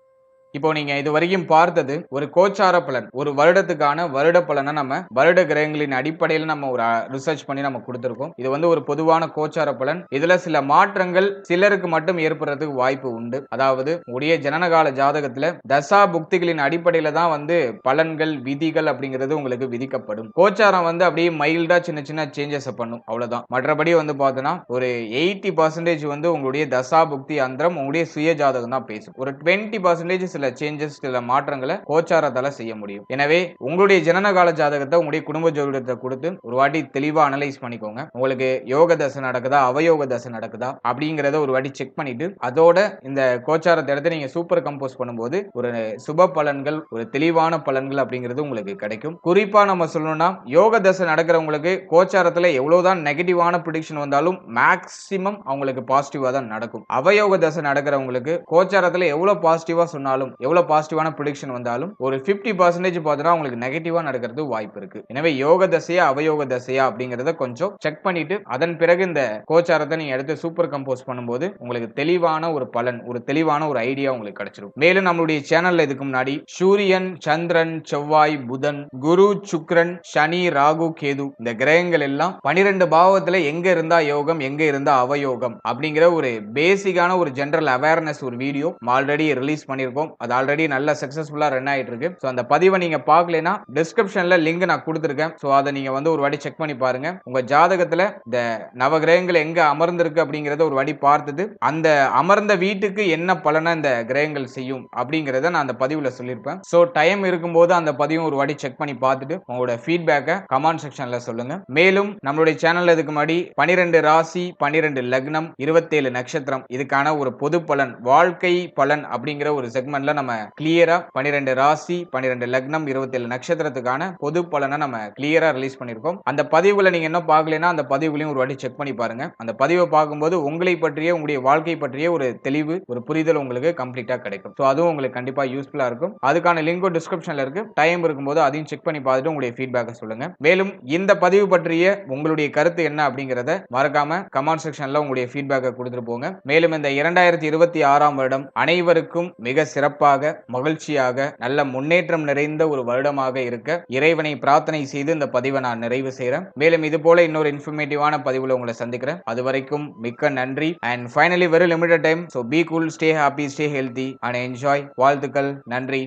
இப்போ நீங்க இது வரைக்கும் பார்த்தது ஒரு கோச்சார பலன், ஒரு வருடத்துக்கான வருட பலனை நம்ம வருட கிரகங்களின் அடிப்படையில் நம்ம ஒரு ரிசர்ச் பண்ணி நம்ம கொடுத்திருக்கோம். இது வந்து ஒரு பொதுவான கோச்சார பலன். இதுல சில மாற்றங்கள் சிலருக்கு மட்டும் ஏற்படுறதுக்கு வாய்ப்பு உண்டு. அதாவது உடைய ஜனனகால ஜாதகத்துல தசா புக்திகளின் அடிப்படையில தான் வந்து பலன்கள், விதிகள் அப்படிங்கிறது உங்களுக்கு விதிக்கப்படும். கோச்சாரம் வந்து அப்படியே மைல்டா சின்ன சின்ன சேஞ்சஸ் பண்ணும், அவ்வளவுதான். மற்றபடி வந்து பார்த்தோன்னா ஒரு 80% வந்து உங்களுடைய தசா புக்தி அந்தரம் உங்களுடைய சுய ஜாதகம் தான் பேசும். ஒரு 20% சில சேஞ்சஸ், சில மாற்றங்களை கோச்சாரத்தால செய்ய முடியும். எனவே உங்களுடைய ஜனனகால ஜாதகத்தை உங்களுடைய குடும்ப ஜோதிடத்தை கொடுத்து ஒரு வாட்டி தெளிவா அனலைஸ் பண்ணிக்கோங்க. உங்களுக்கு யோக தசை நடக்குதா, அவயோக தசை நடக்குதா அப்படிங்கறத ஒரு வாட்டி செக் பண்ணிட்டு அதோட இந்த கோச்சாரத்தை எடுத்து நீங்க சூப்பர் கம்போஸ் பண்ணும்போது ஒரு சுப பலன்கள், ஒரு தெளிவான பலன்கள் அப்படிங்கிறது உங்களுக்கு கிடைக்கும். குறிப்பா நம்ம சொல்லணும்னா யோக தசை நடக்கிறவங்களுக்கு கோச்சாரத்துல எவ்வளவுதான் நெகட்டிவான ப்ரெடிக்ஷன் வந்தாலும் மேக்சிமம் அவங்களுக்கு பாசிட்டிவா தான் நடக்கும். அவயோக தசை நடக்கிறவங்களுக்கு கோச்சாரத்துல எவ்வளவு பாசிட்டிவா சொன்னாலும், எவ்வளவு பாசிட்டிவான ப்ரெடிக்ஷன் வந்தாலும் ஒரு 50% பார்த்தா உங்களுக்கு நெகட்டிவா நடக்கிறது வாய்ப்பு இருக்கு. எனவே யோக தசையா அவயோக தசையா அப்படிங்கறத கொஞ்சம் செக் பண்ணிட்டு அதன் பிறகு இந்த கோச்சாரத்தை நீங்க எடுத்து சூப்பர் கம்போஸ் பண்ணும்போது உங்களுக்கு தெளிவான ஒரு பலன், ஒரு தெளிவான ஒரு ஐடியா உங்களுக்கு கிடைச்சிடும். மேலும் நம்மளுடைய சேனல்ல இதுக்கு முன்னாடி சூரியன், சந்திரன், செவ்வாய், புதன், குரு, சுக்கிரன், சனி, ராகு, கேது இந்த கிரகங்கள் எல்லாம் 12 பாவத்துல எங்க இருந்தா யோகம், எங்க இருந்தா அவயோகம் அப்படிங்கிற ஒரு பேசிக்கான ஒரு ஜெனரல் அவேர்னஸ் ஒரு வீடியோ ஆல்ரெடி ரிலீஸ் பண்ணிருக்கோம். அது ஆல்ரெடி நல்ல சக்சஸ்ஃபுல்லா ரன் ஆயிட்டு இருக்கு. சோ அந்த பதிவை நீங்க பார்க்கலைன்னா டிஸ்கிரிப்ஷன்ல லிங்க் நான் கொடுத்திருக்கேன். சோ அதை நீங்க வந்து ஒரு வாட்டி செக் பண்ணி பாருங்க. உங்க ஜாதகத்துல இந்த நவகிரகங்கள் எங்க அமர்ந்திருக்கு அப்படிங்கறத ஒரு வாட்டி பார்த்துட்டு அந்த அமர்ந்த வீட்டுக்கு என்ன பலனை இந்த கிரகங்கள் செய்யும் அப்படிங்கறத நான் அந்த பதிவுல சொல்லியிருப்பேன். சோ டைம் இருக்கும்போது அந்த பதிவும் ஒரு வாட்டி செக் பண்ணி பார்த்துட்டு உங்களோட ஃபீட்பேக்கை கமெண்ட் செக்ஷன்ல சொல்லுங்க. மேலும் நம்மளுடைய சேனல்ல இதுக்கு முன்னாடி 12 ராசி 12 லக்னம் 27 நட்சத்திரம் இதுக்கான ஒரு பொது பலன் வாழ்க்கை பலன் அப்படிங்கிற ஒரு செக்மெண்ட்ல நம்ம கிளியரா 12 ராசி 12 லக்னம் 27 நட்சத்திரத்துக்கான பொது பலனை நம்ம கிளியரா ரிலீஸ் பண்ணிருக்கோம். அந்த பதிவுகளை நீங்க இன்னும் பார்க்கலைன்னா அந்த பதிவுகளையும் ஒரு வாட்டி செக் பண்ணி பாருங்க. அந்த பதிவை பார்க்கும்போது உங்களை பற்றிய உங்களுடைய வாழ்க்கை பற்றிய ஒரு தெளிவு ஒரு புரிதல் உங்களுக்கு கம்ப்ளீட்டா கிடைக்கும். சோ அதுவும் உங்களுக்கு கண்டிப்பா யூஸ்ஃபுல்லா இருக்கும். அதுக்கான லிங்கும் டிஸ்கிரிப்ஷன்ல இருக்கு. டைம் இருக்கும்போது அதையும் செக் பண்ணி பார்த்துட்டு உங்களுடைய ஃபீட்பேக்கை சொல்லுங்க. மேலும் இந்த பதிவு பற்றிய உங்களுடைய கருத்து என்ன அப்படிங்கறத மறக்காம கமெண்ட் செக்ஷன்ல உங்களுடைய ஃபீட்பேக்கை கொடுத்துட்டு போங்க. மேலும் இந்த 2026ஆம் வருடம் அனைவருக்கும் மிக சிறப்பாக மகிழ்ச்சியாக நல்ல முன்னேற்றம் நிறைந்த ஒரு வருடமாக இருக்க இறைவனை பிரார்த்தனை செய்து இந்த பதிவை நான் நிறைவு செய்றேன். மேலும் இது போல இன்னொரு இன்ஃபர்மேட்டிவான பதிவுல உங்களை சந்திக்கிறேன். அது வரைக்கும் மிக்க நன்றி. And finally very limited time. So be cool, stay happy, stay healthy and enjoy. வாழ்த்துக்கள். நன்றி.